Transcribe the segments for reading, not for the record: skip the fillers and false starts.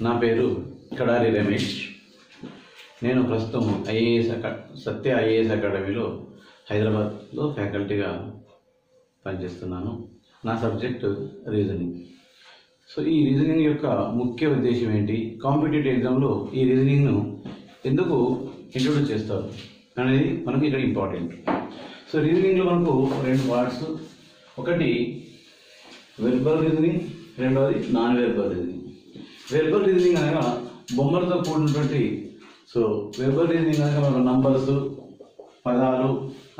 నా పేరు కడారి రమేష్. నేను ప్రస్తుతం సత్య ఐఏఎస్ అకాడమీలో హైదరాబాద్లో ఫ్యాకల్టీగా పనిచేస్తున్నాను. నా సబ్జెక్టు రీజనింగ్. సో ఈ రీజనింగ్ యొక్క ముఖ్య ఉద్దేశం ఏంటి, కాంపిటేటివ్ ఎగ్జామ్లో ఈ రీజనింగ్ను ఎందుకు ఇంట్రొడ్యూస్ చేస్తారు అనేది మనకు ఇక్కడ ఇంపార్టెంట్. సో రీజనింగ్లో మనకు రెండు పార్ట్స్, ఒకటి వెర్బల్ రీజనింగ్, రెండవది non verbal reasoning. Verbal reasoning అనగా బొమ్మలతో కూడినటువంటి, సో వెర్బల్ రీజనింగ్ అనగా మనకు నంబర్స్, పదాలు,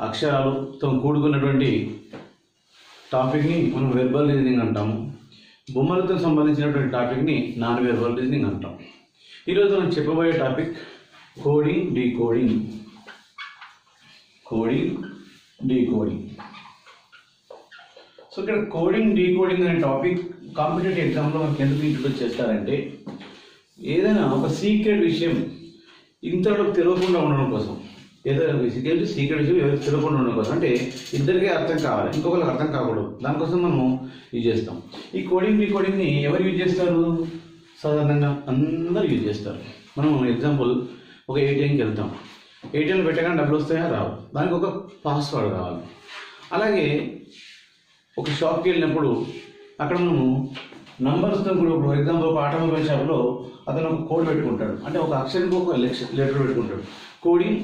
అక్షరాలతో కూడుకున్నటువంటి టాపిక్ని మనం వెర్బల్ రీజనింగ్ అంటాము. బొమ్మలతో సంబంధించినటువంటి టాపిక్ని నాన్ వెర్బల్ రీజనింగ్ అంటాం. ఈరోజు మనం చెప్పబోయే topic coding, decoding. Coding, decoding. So ఇక్కడ కోడింగ్, డీకోడింగ్ అనే టాపిక్ కాంపిటేటివ్ ఎగ్జామ్లో మనకి ఎందుకు ఇంట్రొడ్యూస్ చేస్తారంటే, ఏదైనా ఒక సీక్రెట్ విషయం ఇంతలోకి తెలియకుండా ఉండడం కోసం, ఏదైనా సీక్రెట్ విషయం ఎవరికి తెలియకుండా ఉండడం కోసం, అంటే ఇద్దరికీ అర్థం కావాలి, ఇంకొకరికి అర్థం కాకూడదు, దానికోసం మనం యూజ్ చేస్తాం. ఈ కోడింగ్, డీకోడింగ్ని ఎవరు యూజ్ చేస్తారు? సాధారణంగా అందరూ యూజ్ చేస్తారు. మనం ఎగ్జాంపుల్ ఒక ఏటీఎంకి వెళ్తాం, ఏటీఎంలో పెట్టగానే డబ్బులు వస్తాయా? రావు. దానికి ఒక పాస్వర్డ్ కావాలి. అలాగే ఒక షాప్కి వెళ్ళినప్పుడు అక్కడ మనము నంబర్స్తో కూడా, ఇప్పుడు ఎగ్జాంపుల్ ఒక ఆటోమొబైల్ షాప్లో అతను ఒక కోడ్ పెట్టుకుంటాడు, అంటే ఒక అక్షరానికి ఒక లెటర్ పెట్టుకుంటాడు, కోడింగ్.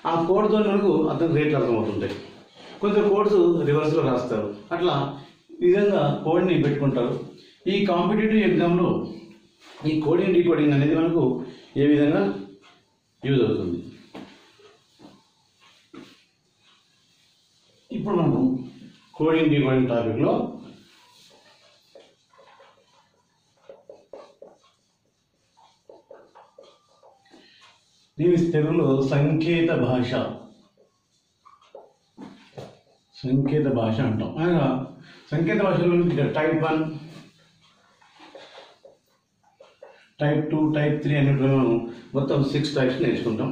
ఆ కోడ్తో మనకు అతనికి రేట్లు అర్థమవుతుంటాయి. కొంత కోడ్స్ రివర్స్లో రాస్తారు. అట్లా ఈ విధంగా కోడ్ని పెట్టుకుంటారు. ఈ కాంపిటేటివ్ ఎగ్జామ్లో ఈ కోడింగ్, డీకోడింగ్ అనేది మనకు ఏ విధంగా యూజ్ అవుతుంది? ఇప్పుడు మనం కోడింగ్, డీకోడింగ్ టాపిక్లో దీని తెలుగులో సంకేత భాష అంటాం. అనగా సంకేత భాషలో టైప్ 1, టైప్ 2, టైప్ 3 అనేటువంటి మనం మొత్తం 6 టైప్స్ నేర్చుకుంటాం.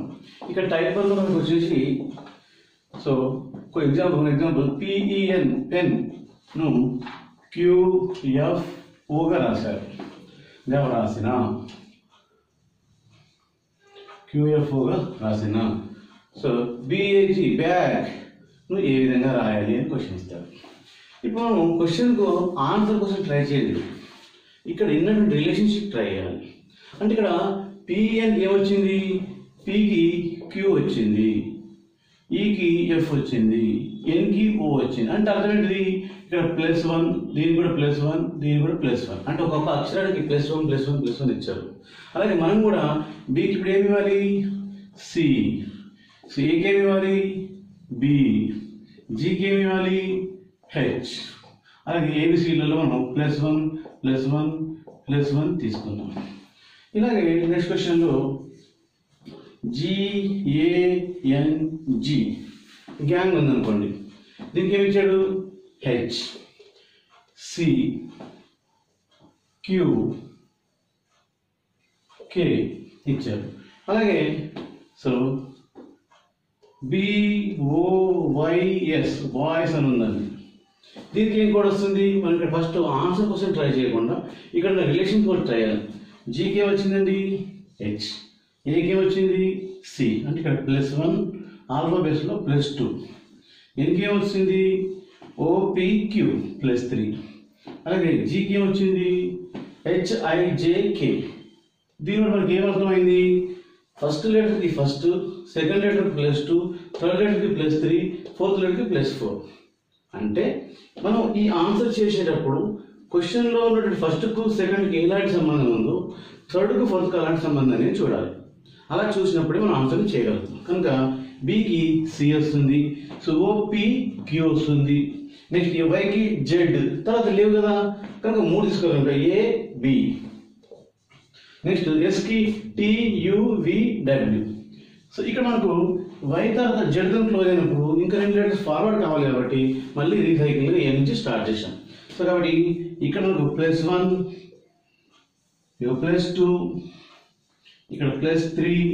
ఇక్కడ టైప్ 1లో మనకు వచ్చేసి, సో ఎగ్జాంపుల్ PEN, పెన్ను QFOగా రాశారు. QFOగా రాసిన. సో BAG, బ్యాగ్ను ఏ విధంగా రాయాలి అని క్వశ్చన్ ఇస్తారు. ఇప్పుడు మనం క్వశ్చన్కు ఆన్సర్ కోసం ట్రై చేయలేదు, ఇక్కడ ఉన్నటువంటి రిలేషన్షిప్ ట్రై చేయాలి. అంటే ఇక్కడ PN ఏమొచ్చింది? Pకి Q వచ్చింది, ఈకి F వచ్చింది, Nకి O వచ్చింది. అంటే అర్థం ఏంటిది? ఇక్కడ +1, దీని కూడా +1, దీని కూడా +1. అంటే ఒక్కొక్క అక్షరానికి +1 ఇచ్చారు. అలాగే మనం కూడా Bకి ఇప్పుడు ఏమి ఇవ్వాలి? C. సో ఏకి ఏమి ఇవ్వాలి? B. Gకి ఏమి ఇవ్వాలి? H. అలాగే ABCలలో మనం +1 తీసుకున్నాం. ఇలాగే నెక్స్ట్ క్వశ్చన్లో GANG గ్యాంగ్ ఉందనుకోండి, దీనికి ఏమి ఇచ్చాడు? H, C, Q, K ఇచ్చారు. అలాగే సో BOYS బాయ్స్ అని ఉందండి, దీనికి ఏం కోడ్ వస్తుంది? మనం ఇక్కడ ఫస్ట్ ఆన్సర్ కోసం ట్రై చేయకుండా ఇక్కడ రిలేషన్ కోడ్ ట్రై చేయాలి. Gకి ఏమొచ్చిందండి? H, ఏకి ఏమొచ్చింది? C. అంటే ఇక్కడ +1 ఆల్ఫాబెట్స్లో +2. ఎన్కి ఏమొచ్చింది? OPQ +3. అలాగే Gకి ఏమొచ్చింది? HIJK. దీనివల్ల మనకి ఏమర్థమైంది? ఫస్ట్ లెటర్కి ఫస్ట్, సెకండ్ లెటర్కి +2, థర్డ్ లెటర్కి +3, ఫోర్త్ లెటర్కి +4. అంటే మనం ఈ ఆన్సర్ చేసేటప్పుడు క్వశ్చన్లో ఉన్నటువంటి ఫస్ట్కు సెకండ్కి ఎలాంటి సంబంధం ఉందో, థర్డ్కు ఫోర్త్కి అలాంటి సంబంధాన్ని చూడాలి. అలా చూసినప్పుడే మనం ఆన్సర్ని చేయగలుగుతాం. కనుక Bకి C వస్తుంది, సో OPQ వస్తుంది. నెక్స్ట్ Yకి Z, తర్వాత లేవు కదా, కనుక 3 తీసుకోగలుగుతాం, AB. నెక్స్ట్ Sకి TUVW. సో ఇక్కడ మనకు Y తర్వాత Z క్లోజ్ అయినప్పుడు ఇంకా 2 లెటర్స్ ఫార్వర్డ్ కావాలి కాబట్టి మళ్ళీ రీసైకిల్ A నుంచి స్టార్ట్ చేసాం. సో కాబట్టి ఇక్కడ మనకు +1, +2, ఇక్కడ +3,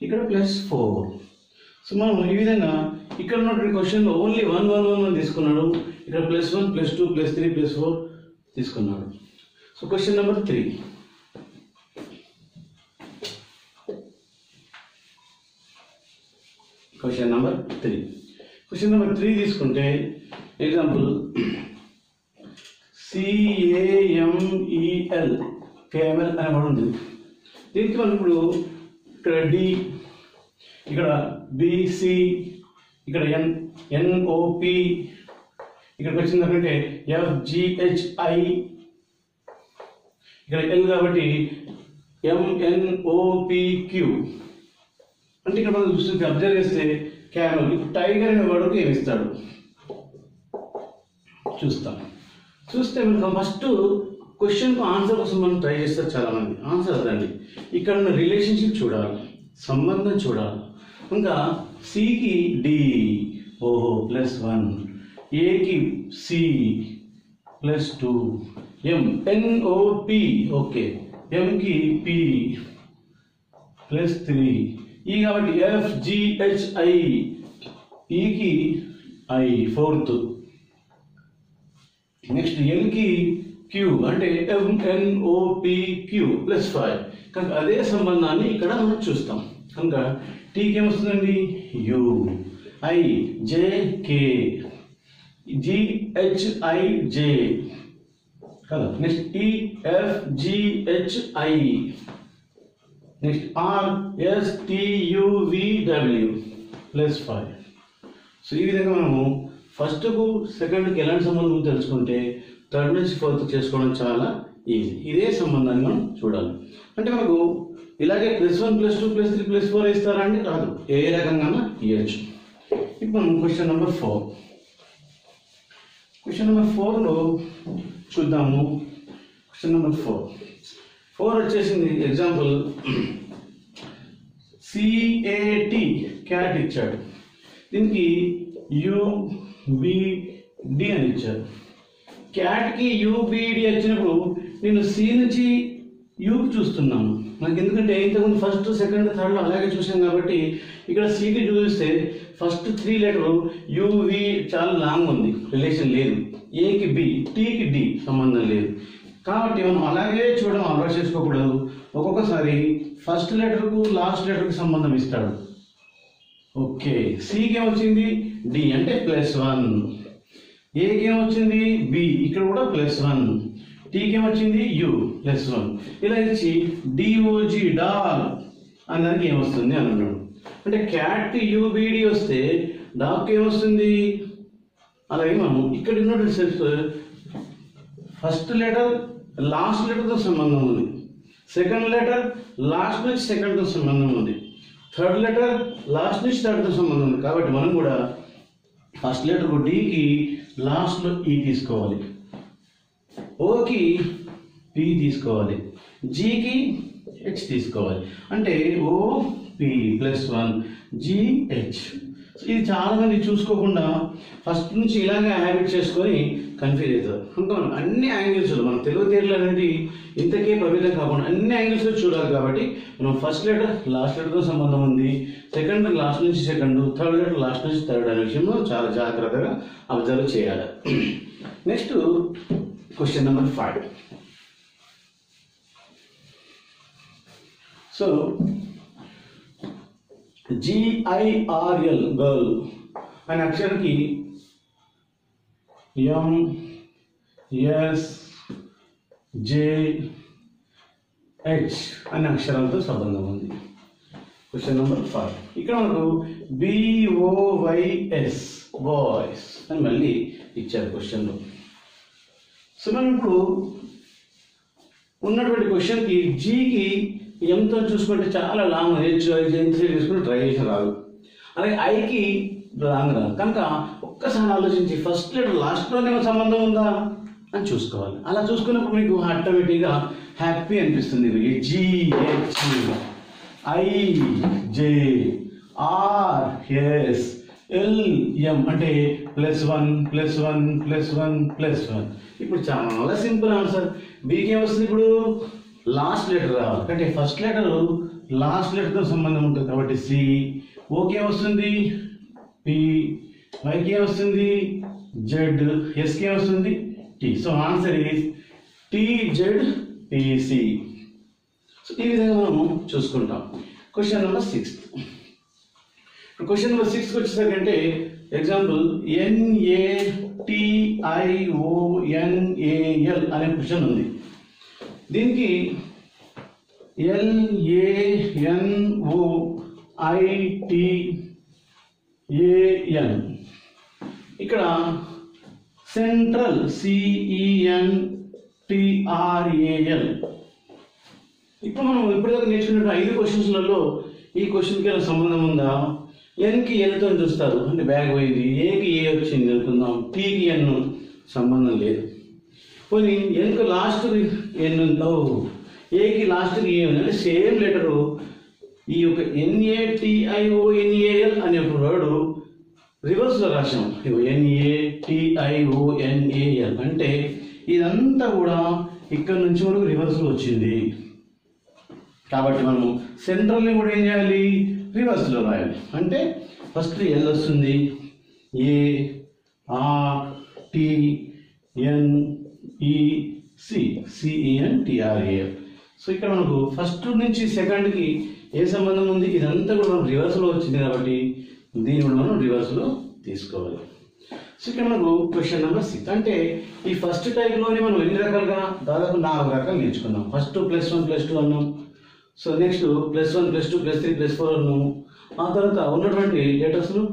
ఇక్కడ +4. సో మనం ఈ విధంగా ఇక్కడ ఉన్నటువంటి క్వశ్చన్లో ఓన్లీ 1 తీసుకున్నాడు, ఇక్కడ +1, +2, +3, +4 తీసుకున్నాడు. So question number 3, question number 3. Question number 3 తీసుకుంటే ఎగ్జాంపుల్ CAMEL కేఎంఎల్ అనే వర్డ్ ఉంది. దీనికి మనం ఇప్పుడు ఇక్కడ డి, ఇక్కడ బిసి, ఇక్కడ ఎన్ఓపి, ఇక్కడికి వచ్చిందంటే FGHI, ఇక్కడ ఎల్ కాబట్టి MNOPQ. అంటే ఇక్కడ మనం చూస్తే అబ్జర్వ్ చేస్తే క్యామెల్, ఇప్పుడు టైగర్ అనే వర్డ్కి ఏమి ఇస్తాడు చూస్తాం. చూస్తే మనకు ఫస్ట్ క్వశ్చన్కు ఆన్సర్ కోసం మనం ట్రై చేస్తారు చాలామంది. ఆన్సర్ అదండి, ఇక్కడ ఉన్న రిలేషన్షిప్ చూడాలి, సంబంధం చూడాలి. ఇంకా సికి డి ఓహో +1, ఏకి సి +2, MNOP ఓకే, ఎంకి పి +3, ఈ కాబట్టి FGHI, ఈకి ఐ 4th, నెక్స్ట్ ఎల్కి క్యూ అంటే MNOPQ +5. కనుక అదే సంబంధాన్ని ఇక్కడ మనం చూస్తాం. కనుక టీకి ఏమొస్తుందండి యు, ఐ JK, GHIJ కదా, next EFGHI, next RSTUVW +5. So ఈ విధంగా మనము ఫస్ట్కు సెకండ్కి ఎలాంటి సంబంధం తెలుసుకుంటే థర్డ్ నుంచి ఫోర్త్ చేసుకోవడం చాలా ఈజీ. ఇదే సంబంధాన్ని మనం చూడాలి. అంటే మనకు ఇలాగే +1 +2 +3 +4 ఇస్తారా అండి? కాదు, ఏ రకంగా ఇవ్వచ్చు. ఇప్పుడు మనం క్వశ్చన్ నెంబర్ 4. క్వశ్చన్ నెంబర్ 4లో చూద్దాము. క్వశ్చన్ నెంబర్ 4 వచ్చేసింది. ఎగ్జాంపుల్ CAT క్యాట్ ఇచ్చాడు, దీనికి UBD అని ఇచ్చారు. క్యాట్కి UBD వచ్చినప్పుడు నేను సి నుంచి యూకి చూస్తున్నాను. నాకు ఎందుకంటే ఇంతకుముందు ఫస్ట్ సెకండ్ థర్డ్లో అలాగే చూసాను కాబట్టి ఇక్కడ సికి చూస్తే ఫస్ట్ 3 లెటర్ UV చాలా లాంగ్ ఉంది, రిలేషన్ లేదు. ఏకి బి, టీకి డి సంబంధం లేదు. కాబట్టి మనం అలాగే చూడడం అలవాటు చేసుకోకూడదు. ఒక్కొక్కసారి ఫస్ట్ లెటర్కు లాస్ట్ లెటర్కి సంబంధం ఇస్తాడు. ఓకే, సికి ఏమొచ్చింది డి అంటే +1, ఏకి ఏమొచ్చింది బి, ఇక్కడ కూడా +1, టీకి ఏమొచ్చింది యు +1. ఇలా ఇచ్చి DOG డాగ్ అని దానికి ఏమొస్తుంది అని అన్నాడు. అంటే క్యాట్ UBD వస్తే డాగ్కి ఏమొస్తుంది. అలాగే మనం ఇక్కడ ఉన్నటువంటి సెల్ఫ్ ఫస్ట్ లెటర్ లాస్ట్ లెటర్తో సంబంధం ఉంది, సెకండ్ లెటర్ లాస్ట్ నుంచి సెకండ్తో సంబంధం ఉంది, థర్డ్ లెటర్ లాస్ట్ నుంచి థర్డ్తో సంబంధం ఉంది. కాబట్టి మనం కూడా ఫస్ట్ లెటర్ డికి లాస్ట్లో ఈ తీసుకోవాలి, ఓకి పి తీసుకోవాలి, జీకి హెచ్ తీసుకోవాలి. అంటే OP +1 GH. ఇది చాలా మంది చూసుకోకుండా ఫస్ట్ నుంచి ఇలాగే హ్యాబిట్ చేసుకొని కన్ఫ్యూజ్ అవుతారు. ఇంకా అన్ని యాంగిల్స్ మన తెలుగు తీరులు అనేది ఇంతకే పరిమితం కాకుండా అన్ని యాంగిల్స్ చూడాలి. కాబట్టి మనం ఫస్ట్ లెటర్ లాస్ట్ లెటర్తో సంబంధం ఉంది, సెకండ్ లాస్ట్ నుంచి సెకండ్, థర్డ్ లెటర్ లాస్ట్ నుంచి థర్డ్ అనే విషయంలో చాలా జాగ్రత్తగా అబ్జర్వ్ చేయాలి. Next question number 5. So GIRL girl అనే అక్షరానికి MSJH అనే అక్షరాలతో సంబంధం ఉంది. Question number 5. ఇక్కడ మనకు BOYS బాయ్స్ అని మళ్ళీ ఇచ్చారు క్వశ్చన్లో. సో మనం ఇప్పుడు ఉన్నటువంటి క్వశ్చన్కి జీకి ఎంతో చూసుకుంటే చాలా లాంగ్ చేసుకుంటే ట్రై చేసి రాదు, అలాగే ఐకి లాంగ్ రాదు. కనుక ఒక్కసారి ఆలోచించి ఫస్ట్ లెటర్ లాస్ట్లోనే సంబంధం ఉందా అని చూసుకోవాలి. అలా చూసుకున్నప్పుడు మీకు ఆటోమేటిక్గా హ్యాపీ అనిపిస్తుంది. GHIJRSLM అంటే +1+1+1+1. ఇప్పుడు చాలా సింపుల్ ఆన్సర్. బీకి ఏమొస్తుంది, ఇప్పుడు లాస్ట్ లెటర్ రావాలి. అంటే ఫస్ట్ లెటర్ లాస్ట్ లెటర్తో సంబంధం ఉంటుంది కాబట్టి సి, ఓకే వస్తుంది పి, వైకి వస్తుంది జెడ్, ఎస్కి వస్తుంది T. So answer is TZPC. So ఈ విధంగా మనం చూసుకుంటాం. Question number 6. క్వశ్చన్ నెంబర్ 6 వచ్చేసరికంటే ఎగ్జాంపుల్ NATIONAL అనే క్వశ్చన్ ఉంది. దీనికి LANOITAN ఇక్కడ సెంట్రల్ CENTRAL. ఇప్పుడు మనం ఇప్పటిదాకా నేర్చుకున్న 5 క్వశ్చన్స్లలో ఈ క్వశ్చన్కి ఏమైనా సంబంధం ఉందా? ఎన్కి ఎన్తో చూస్తారు అంటే బ్యాగ్ పోయింది, ఏకి ఏ వచ్చింది అనుకుందాం, టీకి ఎన్ సంబంధం లేదు. పోనీ ఎన్కు లాస్ట్ ఎన్ ఉందో, ఏకి లాస్ట్కి ఏ ఉంది అంటే సేమ్ లెటరు ఈ యొక్క NATIONAL అనే ఒక వర్డ్ రివర్స్లో రాసాం. NATIONAL అంటే ఇదంతా కూడా ఇక్కడ నుంచి మనకు రివర్స్లో వచ్చింది. కాబట్టి మనము సెంట్రల్ని కూడా ఏం చేయాలి? రివర్స్లో రాయాలి. అంటే ఫస్ట్ ఎల్ వస్తుంది, ARTNECENTRAL. సో ఇక్కడ మనకు ఫస్ట్ నుంచి సెకండ్కి ఏ సంబంధం ఉంది? ఇదంతా కూడా మనం రివర్స్లో వచ్చింది కాబట్టి దీన్ని కూడా మనం రివర్స్లో తీసుకోవాలి. సో ఇక్కడ మనకు క్వశ్చన్ నెంబర్ 6 అంటే ఈ ఫస్ట్ టైప్లోని మనం ఎన్ని రకాలుగా దాదాపు 4 రకాలు నేర్చుకున్నాం. ఫస్ట్ +1 +2 అన్నాం. సో నెక్స్ట్ +1 +2 +3 +4 అన్నాము. ఆ తర్వాత ఉన్నటువంటి లెటర్స్ను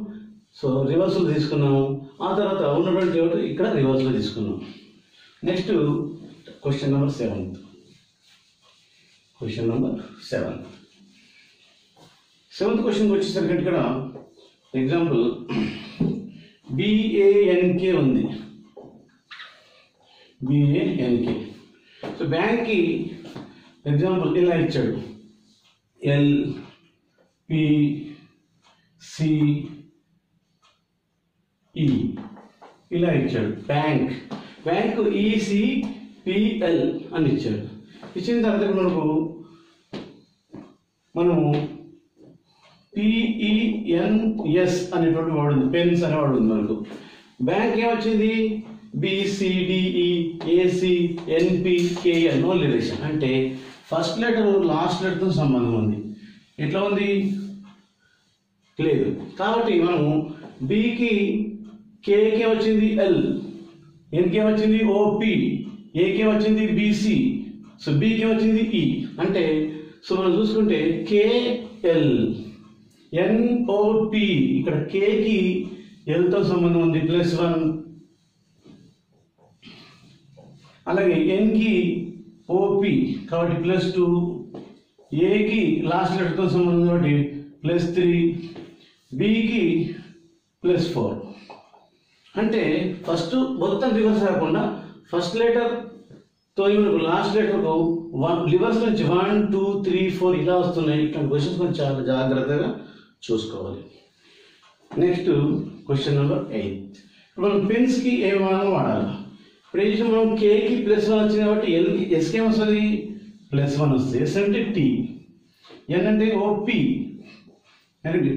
సో రివర్స్లో తీసుకున్నాము. ఆ తర్వాత ఉన్నటువంటి ఇక్కడ రివర్స్లో తీసుకున్నాం. Next question number 7. Question number 7th క్వశ్చన్కి వచ్చేసరికి ఇక్కడ ఎగ్జాంపుల్ BANK ఉంది. BANK. సో బ్యాంక్కి ఎగ్జాంపుల్ ఇలా ఇచ్చాడు, LPCE ఇలా ఇచ్చాడు. బ్యాంక్ ECPL అని ఇచ్చాడు. ఇచ్చిన తర్వాత మనము PENS అనేటువంటి వర్డ్ ఉంది, పెన్స్ అనే వర్డ్ ఉంది మనకు. బ్యాంక్ ఏమొచ్చింది? BCDEACNPKL నో రిలేషన్ అంటే ఫస్ట్ లెటర్ లాస్ట్ లెటర్తో సంబంధం ఉంది. ఎట్లా ఉంది? లేదు. కాబట్టి మనము బికి కేకే వచ్చింది ఎల్, ఎన్కే వచ్చింది OP, ఏకే వచ్చింది BC, సో బికే వచ్చింది E అంటే సో మనం చూసుకుంటే KL NOP ఇక్కడ కేకి ఎల్తో సంబంధం ఉంది +1, అలాగే ఎన్కి OP కాబట్టి +2, ఏకి లాస్ట్ లెటర్తో సంబంధం కాబట్టి +3, బికి +4. అంటే ఫస్ట్ మొత్తం రివర్స్ కాకుండా ఫస్ట్ లెటర్తో మనకు లాస్ట్ లెటర్కు రివర్స్ నుంచి 1 2 3 4 ఇలా వస్తున్నాయి. ఇట్లాంటి క్వశ్చన్స్ మనం చాలా జాగ్రత్తగా చూసుకోవాలి. Next question number 8. ఇప్పుడు మనం పెన్స్కి ఏ విధంగా వాడాలి? ఇప్పుడు ఏం చేసాం మనం? కేకి +1 వచ్చింది కాబట్టి ఎస్కి ఏమొస్తుంది? +1 వస్తుంది. ఎస్ అంటే T, ఎన్ అంటే OP,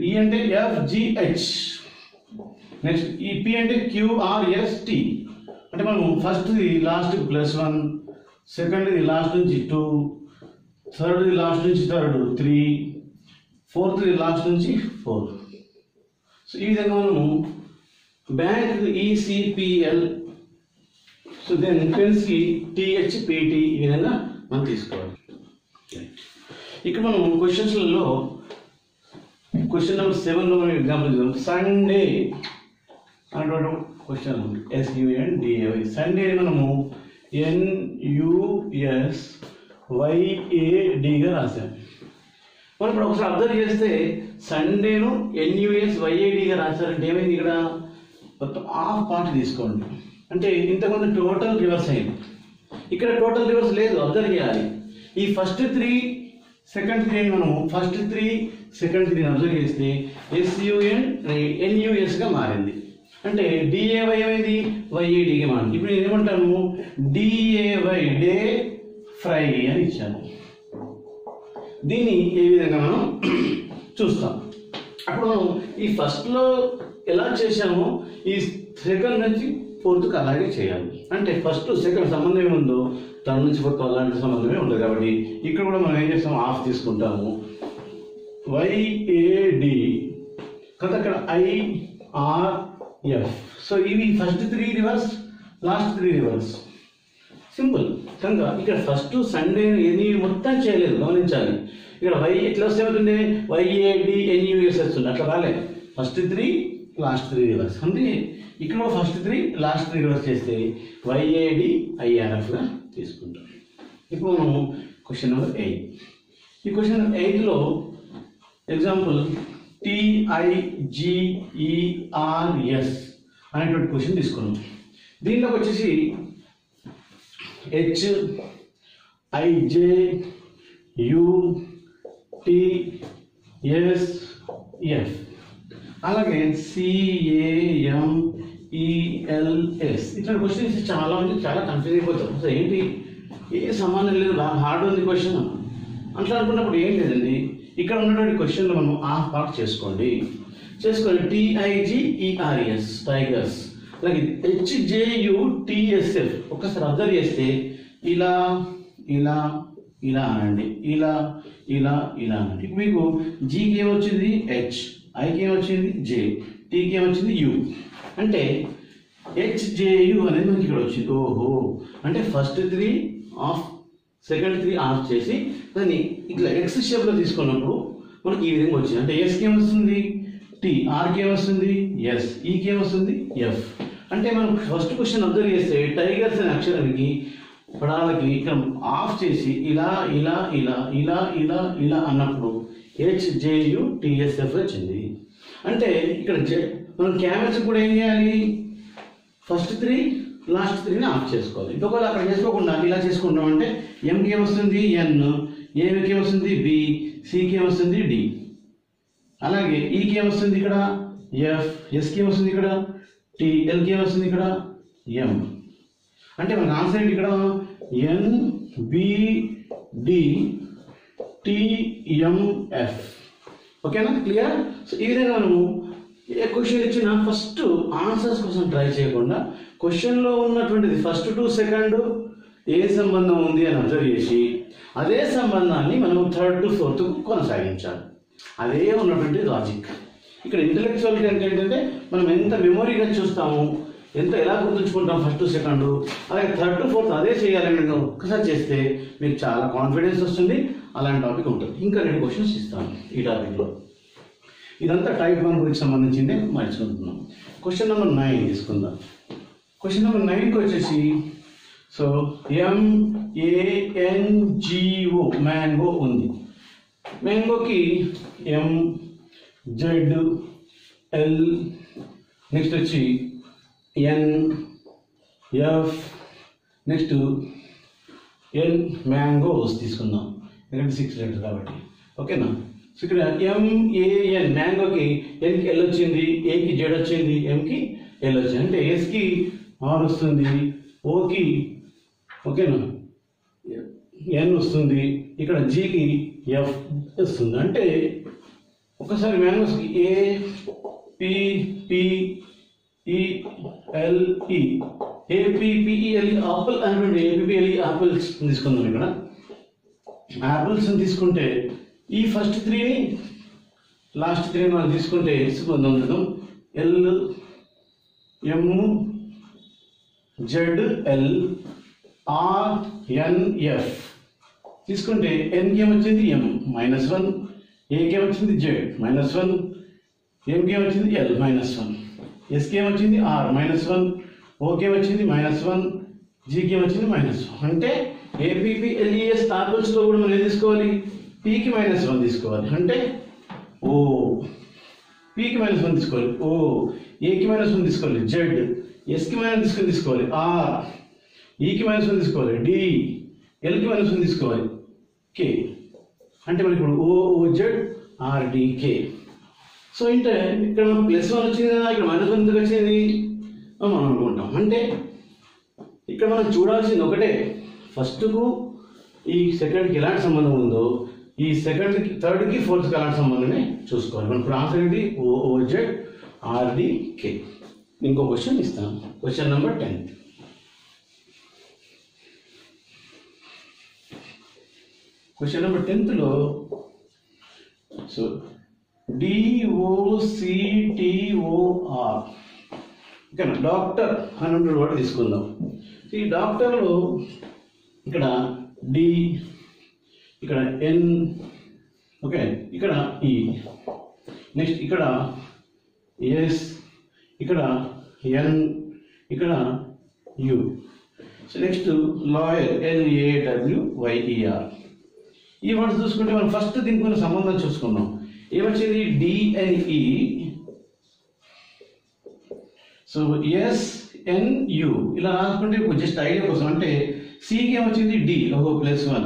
ఈ అంటే FGH, నెక్స్ట్ ఈ P అంటే QRST. అంటే మనం ఫస్ట్ది లాస్ట్కి +1, సెకండ్ది లాస్ట్ నుంచి 2, థర్డ్ది లాస్ట్ నుంచి 3, ఫోర్త్ది లాస్ట్ నుంచి 4. సో ఈ విధంగా మనము బ్యాంక్ ECPL, సో దెన్ పెన్స్కి THPT ఈ విధంగా మనం తీసుకోవాలి. ఇక్కడ మనం క్వశ్చన్స్లలో క్వశ్చన్ నెంబర్ 7లో మనం ఎగ్జాంపుల్ చూద్దాం. సండే అనేటువంటి క్వశ్చన్ ఉంది, SUNDAY. సండే మనము NUSYADగా రాసాం. మనం ఇప్పుడు ఒకసారి అబ్జర్వ్ చేస్తే సండేను NUSYADగా రాశారంటే ఏమైంది? ఇక్కడ మొత్తం హాఫ్ పార్ట్ తీసుకోండి. అంటే ఇంతకుముందు టోటల్ రివర్స్ అయింది, ఇక్కడ టోటల్ రివర్స్ లేదు. అబ్జర్వ్ చేయాలి. ఈ ఫస్ట్ 3 సెకండ్ 3 మనము ఫస్ట్ 3 సెకండ్ 3 అబ్జర్వ్ చేస్తే SUNNUSగా మారింది. అంటే DAY ఏమైంది? YADగా మారింది. ఇప్పుడు నేను ఏమంటాను? DAY డే ఫ్రై అని ఇచ్చాను. దీన్ని ఏ విధంగా మనం చూస్తాం. అప్పుడు మనం ఈ ఫస్ట్లో ఎలా చేసామో ఈ సెకండ్ నుంచి 4th అలాగే చేయాలి. అంటే ఫస్ట్ సెకండ్ సంబంధం ఏముందో థర్డ్ నుంచి 4th అలాంటి సంబంధమే ఉండదు. కాబట్టి ఇక్కడ కూడా మనం ఏం చేస్తాం? హాఫ్ తీసుకుంటాము. YAD కదా అక్కడ IRF. సో ఇవి first 3 reverse, last 3 reverse. Simple. కనుక ఇక్కడ ఫస్ట్ సండే ఎన్ని మొత్తం చేయలేదు, గమనించాలి. ఇక్కడ వై ఎట్లా వస్తే అవుతుంది, YADNUS వస్తుంది, అట్లా రాలేదు. First 3 last 3 reverse. అంటే ఇక్కడ ఫస్ట్ 3 లాస్ట్ 3 రివర్స్ చేస్తే YADIRFగా తీసుకుంటాం. ఇప్పుడు మనం క్వశ్చన్ నెంబర్ 8. ఈ క్వశ్చన్ నెంబర్ 8లో ఎగ్జాంపుల్ TIGERS అనేటువంటి క్వశ్చన్ తీసుకున్నాం. దీనిలోకి వచ్చేసి HIJUTSF అలాగే CAMELS ఇట్లా క్వశ్చన్స్ చాలా మంది చాలా కన్ఫ్యూజ్ అయిపోతారు. అసలు ఏంటి, ఏ సంబంధం లేదు, బాగా హార్డ్ ఉంది క్వశ్చన్ అట్లా అనుకున్నప్పుడు ఏం లేదండి, ఇక్కడ ఉన్నటువంటి క్వశ్చన్లో మనం హాఫ్ పార్ట్ చేసుకొని TIGERS టైగర్స్, అలాగే HJUTSF ఒక్కసారి అబ్జర్వ్ చేస్తే ఇలా ఇలా ఇలా అనండి, ఇలా ఇలా ఇలా అనండి. మీకు జీకి ఏమొచ్చింది H, ఐకి ఏమొచ్చింది J, టీకి ఏమొచ్చింది U. అంటే HJU అనేది మనకి ఇక్కడ వచ్చింది. ఓహో, అంటే ఫస్ట్ 3 ఆఫ్, సెకండ్ 3 ఆఫ్ చేసి దాన్ని ఇట్లా ఎక్స్ షేప్లో తీసుకున్నప్పుడు మనకి ఈ విధంగా వచ్చింది. అంటే ఎస్కి ఏమొస్తుంది T, ఆర్కి ఏమొస్తుంది S, ఈకి ఏమొస్తుంది F. అంటే మనం ఫస్ట్ క్వశ్చన్ అబ్జర్వ్ చేస్తే టైగర్స్ అనే అక్షరానికి పడాలకి ఇక్కడ ఆఫ్ చేసి ఇలా ఇలా ఇలా ఇలా ఇలా ఇలా అన్నప్పుడు HJUTSF వచ్చింది. అంటే ఇక్కడ మనం క్యామెల్స్ కూడా ఏం చేయాలి, ఫస్ట్ 3 లాస్ట్ 3ని ఆఫ్ చేసుకోవాలి. ఒకవేళ అక్కడ చేసుకోకుండా ఇలా చేసుకుంటాం అంటే ఎంకి ఏమొస్తుంది N, ఏకి ఏమొస్తుంది B, సికి ఏమొస్తుంది D, అలాగే ఈకి ఏమొస్తుంది ఇక్కడ F, ఎస్కి ఏమొస్తుంది ఇక్కడ T, ఎల్కి ఏమొస్తుంది ఇక్కడ M. అంటే మనకు ఆన్సర్ ఏంటి ఇక్కడ NBDTMF. ఓకేనా, క్లియర్? సో ఈ విధంగా మనము ఏ క్వశ్చన్ ఇచ్చినా ఫస్ట్ ఆన్సర్స్ కోసం ట్రై చేయకుండా క్వశ్చన్లో ఉన్నటువంటిది ఫస్ట్ టు సెకండ్ ఏ సంబంధం ఉంది అని అబ్జర్వ్ చేసి అదే సంబంధాన్ని మనం థర్డ్ టు ఫోర్త్ కొనసాగించాలి. అదే ఉన్నటువంటి లాజిక్. ఇక్కడ ఇంటలెక్చువల్ ఏంటంటే మనం ఎంత మెమొరీగా చూస్తాము, ఎంత ఎలా గుర్తుంచుకుంటాం ఫస్ట్ సెకండ్, అలాగే థర్డ్ టు ఫోర్త్ అదే చేయాలని ఒక్కసారి చేస్తే మీకు చాలా కాన్ఫిడెన్స్ వస్తుంది. అలాంటి టాపిక్ ఉంటుంది. ఇంకా 2 క్వశ్చన్స్ ఇస్తాను ఈ టాపిక్లో. ఇదంతా టైప్ 1 గురించి సంబంధించిందే మర్చుకుంటున్నాం. క్వశ్చన్ నెంబర్ 9 తీసుకుందాం. క్వశ్చన్ నెంబర్ 9కి వచ్చేసి సో MANGO మ్యాంగో ఉంది. మ్యాంగోకి MZL, నెక్స్ట్ వచ్చి NF, నెక్స్ట్ N మ్యాంగోస్ తీసుకుందాం, ఎందుకంటే 6 లెటర్స్ కాబట్టి. ఓకేనా? సో ఇక్కడ MAN మ్యాంగోకి Nకి L వచ్చింది, ఏకి Z వచ్చింది, Mకి L వచ్చింది. అంటే ఎస్కి R వస్తుంది, ఓకి ఓకేనా N వస్తుంది, ఇక్కడ జీకి F వస్తుంది. అంటే ఒకసారి మ్యాంగోస్కి APPELE ఆపిల్ అనేటువంటి APPLE ఆపిల్స్ తీసుకుందాం. ఇక్కడ యాపిల్స్ తీసుకుంటే ఈ ఫస్ట్ 3ని లాస్ట్ 3ని మనం తీసుకుంటే పొందాం. LMZLRNF తీసుకుంటే Nకి ఏమొచ్చింది M -1, ఏకి ఏమొచ్చింది Z -1, Mకి ఏమొచ్చింది L -1, ఎస్కి ఏమొచ్చింది R -1, ఓకే వచ్చింది -1, జీకి ఏమొచ్చింది -1. అంటే APPLES ఆపిల్స్లో కూడా మనం ఏం తీసుకోవాలి, పీకి -1 తీసుకోవాలి. అంటే ఓ పీకి -1 తీసుకోవాలి, ఓ ఏకి -1 తీసుకోవాలి, Z ఎస్కి -1 తీసుకోవాలి, ఆర్ ఈకి -1 తీసుకోవాలి, డి ఎల్కి -1 తీసుకోవాలి, కే. అంటే మనకి ఇప్పుడు OOZRDK. సో అంటే ఇక్కడ +1 వచ్చింది కదా, ఇక్కడ -1 ఎందుకు వచ్చింది మనం అనుకుంటాం. అంటే ఇక్కడ మనం చూడాల్సింది ఒకటే, ఫస్ట్కు ఈ సెకండ్కి ఎలాంటి సంబంధం ఉందో ఈ సెకండ్కి థర్డ్కి ఫోర్త్కి ఎలాంటి సంబంధమే చూసుకోవాలి. మనకు ఆన్సర్ ఏంటి OOZRDK. ఇంకో క్వశ్చన్ ఇస్తాను. Question number 10. క్వశ్చన్ నెంబర్ 10లో సో DOCTOR. ఇక్కడ డాక్టర్ అని ఉంటుంది కూడా తీసుకుందాం. ఈ డాక్టర్లో ఇక్కడ D, ఇక్కడ N, ఓకే, ఇక్కడ E, నెక్స్ట్ ఇక్కడ S, ఇక్కడ N, ఇక్కడ U. So next lawyer LAWYER. ఈ వర్డ్స్ చూసుకుంటే మనం ఫస్ట్ దీనికి కొన్ని సంబంధం చూసుకున్నాం. ఏమొచ్చింది DNE, సో SNU ఇలా రాసుకుంటే జస్ట్ ఐడియా కోసం. అంటే సికి ఏమొచ్చింది D, ఓహో +1,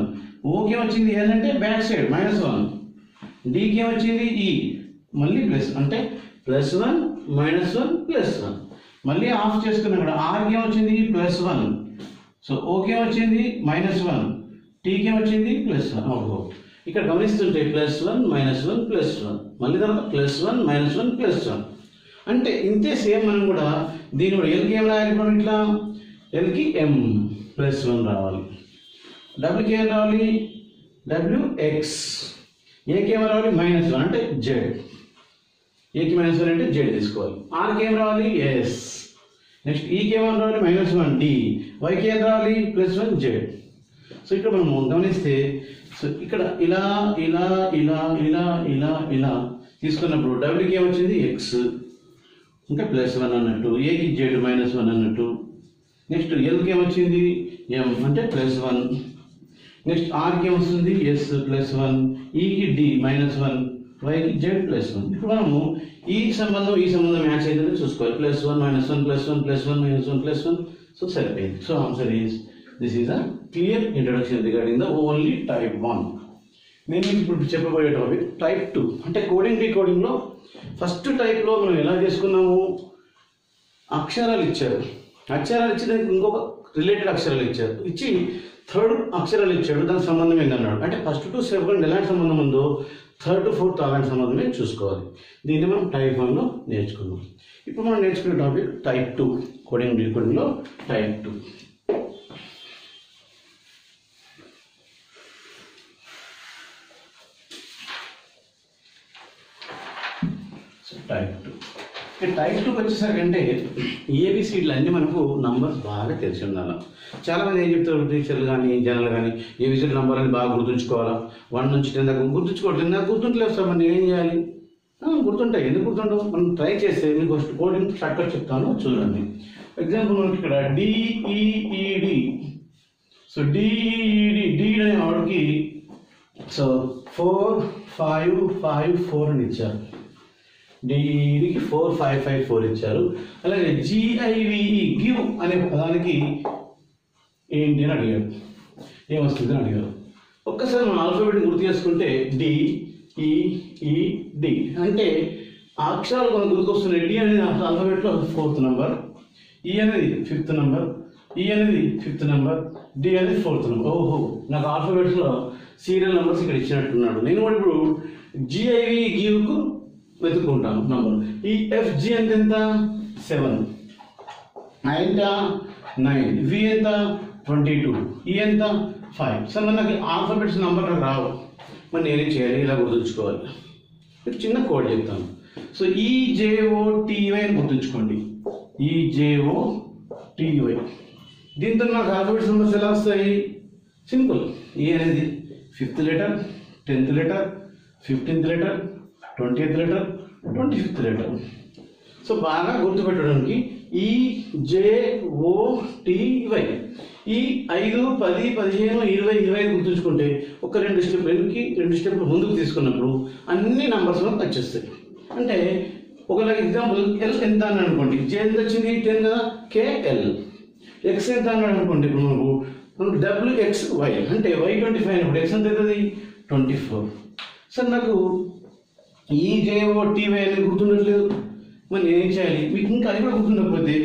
ఓకి ఏమొచ్చింది N అంటే బ్యాక్ సైడ్ -1, డికి ఏమొచ్చింది E మళ్ళీ ప్లస్ అంటే +1 -1 +1, మళ్ళీ ఆఫ్ చేసుకున్నాం. ఇక్కడ ఆర్కి ఏమొచ్చింది +1, సో ఓకి ఏమొచ్చింది -1, టీకి ఏమొచ్చింది +1. ఓహో ఇక్కడ గమనిస్తుంటే +1 -1 +1, మళ్ళీ తర్వాత +1 -1 +1. అంటే ఇంతే సేమ్ మనం కూడా దీని కూడా ఎల్కి ఏం రాయాలి, ఇట్లా ఎల్కి M +1 రావాలి, డబ్ల్యూకి ఏం రావాలి WX, ఏకి ఏం రావాలి -1 అంటే Z, ఏకి -1 అంటే Z తీసుకోవాలి, ఆర్కి ఏం రావాలి S, నెక్స్ట్ ఈకి ఏం రావాలి -1 D, వైకి ఏం రావాలి +1 Z. సో ఇక్కడ మనం గమనిస్తే సో ఇక్కడ ఇలా ఇలా ఇలా ఇలా ఇలా ఇలా తీసుకున్నప్పుడు డబ్ల్యూకి ఏమొచ్చింది X ఇంకా +1 అన్నట్టు, ఏకి Z -1 అన్నట్టు, నెక్స్ట్ ఎల్కి ఏమొచ్చింది M అంటే +1, నెక్స్ట్ ఆర్కి ఏమొస్తుంది S +1, ఈకి D -1, వైకి Z +1. ఇప్పుడు మనము ఈ సంబంధం మ్యాచ్ అయితే చూసుకోవాలి. +1 -1 +1 +1 -1 +1, సో సరిపోయింది. So answer is this is a clear introduction regarding the only type 1. నేను ఇప్పుడు చెప్పబోయే టాపిక్ టైప్ 2. అంటే కోడింగ్ డీకోడింగ్లో ఫస్ట్ టైప్లో మనం ఎలా చేసుకున్నాము, అక్షరాలు ఇచ్చారు, అక్షరాలు ఇచ్చి దానికి ఇంకొక రిలేటెడ్ అక్షరాలు ఇచ్చారు, ఇచ్చి థర్డ్ అక్షరాలు ఇచ్చాడు, దానికి సంబంధం ఏంటన్నాడు. అంటే ఫస్ట్ టు సెకండ్ ఎలాంటి సంబంధం ఉందో థర్డ్ టు ఫోర్త్ అలాంటి సంబంధమే చూసుకోవాలి. దీన్ని మనం టైప్ 1లో నేర్చుకున్నాం. ఇప్పుడు మనం నేర్చుకునే టాపిక్ టైప్ 2, కోడింగ్ డీకోడింగ్లో టైప్ 2. టైప్ 2 టైప్ 2 వచ్చేసరికి అంటే ఏబిసిడ్లు అన్నీ మనకు నంబర్స్ బాగా తెలిసి ఉండాలి. చాలామంది ఏం చెప్తారు, టీచర్లు కానీ జనాలు కానీ ఏబిసిడ్ నంబర్ అని బాగా గుర్తుంచుకోవాలా, 1 నుంచి 10 దాకా గుర్తుంచుకోవట్లేదు. నాకు గుర్తుంటలేదు సార్, మరి ఏం చేయాలి? గుర్తుంటాయి, ఎందుకు గుర్తుండవు? మనం ట్రై చేస్తే మీకు ఫస్ట్ కోడింగ్ షార్ట్కట్ చెప్తాను చూడండి. ఎగ్జాంపుల్ మనకి ఇక్కడ DEED, సో DEED అనే వాడికి సో 4 5 5 4 అని ఇచ్చారు, DEEDకి 4 5 5 4 ఇచ్చారు. అలాగే GIVE గివ్ అనే పదానికి ఏంటి అని అడిగారు, ఏమొస్తుంది అని అడిగారు. ఒక్కసారి మనం ఆల్ఫాబెట్ గుర్తు చేసుకుంటే DEED అంటే ఆ అక్షరాలు మనకు గుర్తుకొస్తున్నాయి. D అనేది ఆల్ఫాబెట్లో 4th నెంబర్, E అనేది 5th నెంబర్, E అనేది 5th నెంబర్, D అనేది 4th నెంబర్. ఓహో, నాకు ఆల్ఫాబెట్స్లో సీరియల్ నెంబర్స్ ఇక్కడ ఇచ్చినట్టున్నాడు. నేను కూడా ఇప్పుడు GIVE గివ్కు వెతుక్కుంటాను నంబర్. ఈ FG అంటే ఎంత 7, I ఎంత 9, V ఎంత 22, E ఎంత 5. సార్ నాకు ఆల్ఫాబెట్స్ నెంబర్ నాకు రావు, మరి నేనేం చేయాలి? ఇలా గుర్తుంచుకోవాలి. మీకు చిన్న కోడ్ చెప్తాను. సో EJOTY అని గుర్తుంచుకోండి, EJOTY. దీంతో నాకు ఆల్ఫాబెట్స్ నెంబర్స్ ఎలా వస్తాయి? సింపుల్. E అనేది 5th letter, 10th letter, 15th letter, 20th letter, 25th letter. So బాగా గుర్తుపెట్టడానికి EJOTY. ఈ 5 10 15 20 25 గుర్తుంచుకుంటే ఒక 2 స్టెప్ వెనక్కి 2 స్టెప్లు ముందుకు తీసుకున్నప్పుడు అన్ని నంబర్స్ వచ్చేస్తాయి. అంటే ఒకవేళ ఎగ్జాంపుల్ L ఎంత అని అనుకోండి, J ఎంత వచ్చింది 10 కదా, KL. X ఎంత అన్నాడు అనుకోండి, ఇప్పుడు మనకు WXY అంటే Y25 అయినప్పుడు X ఎంత అవుతుంది 24. సార్ నాకు EJOTY అనేది గుర్తుండట్లేదు, మరి నేనేం చేయాలి? మీకు ఇంకా అది కూడా గుర్తుండకపోతే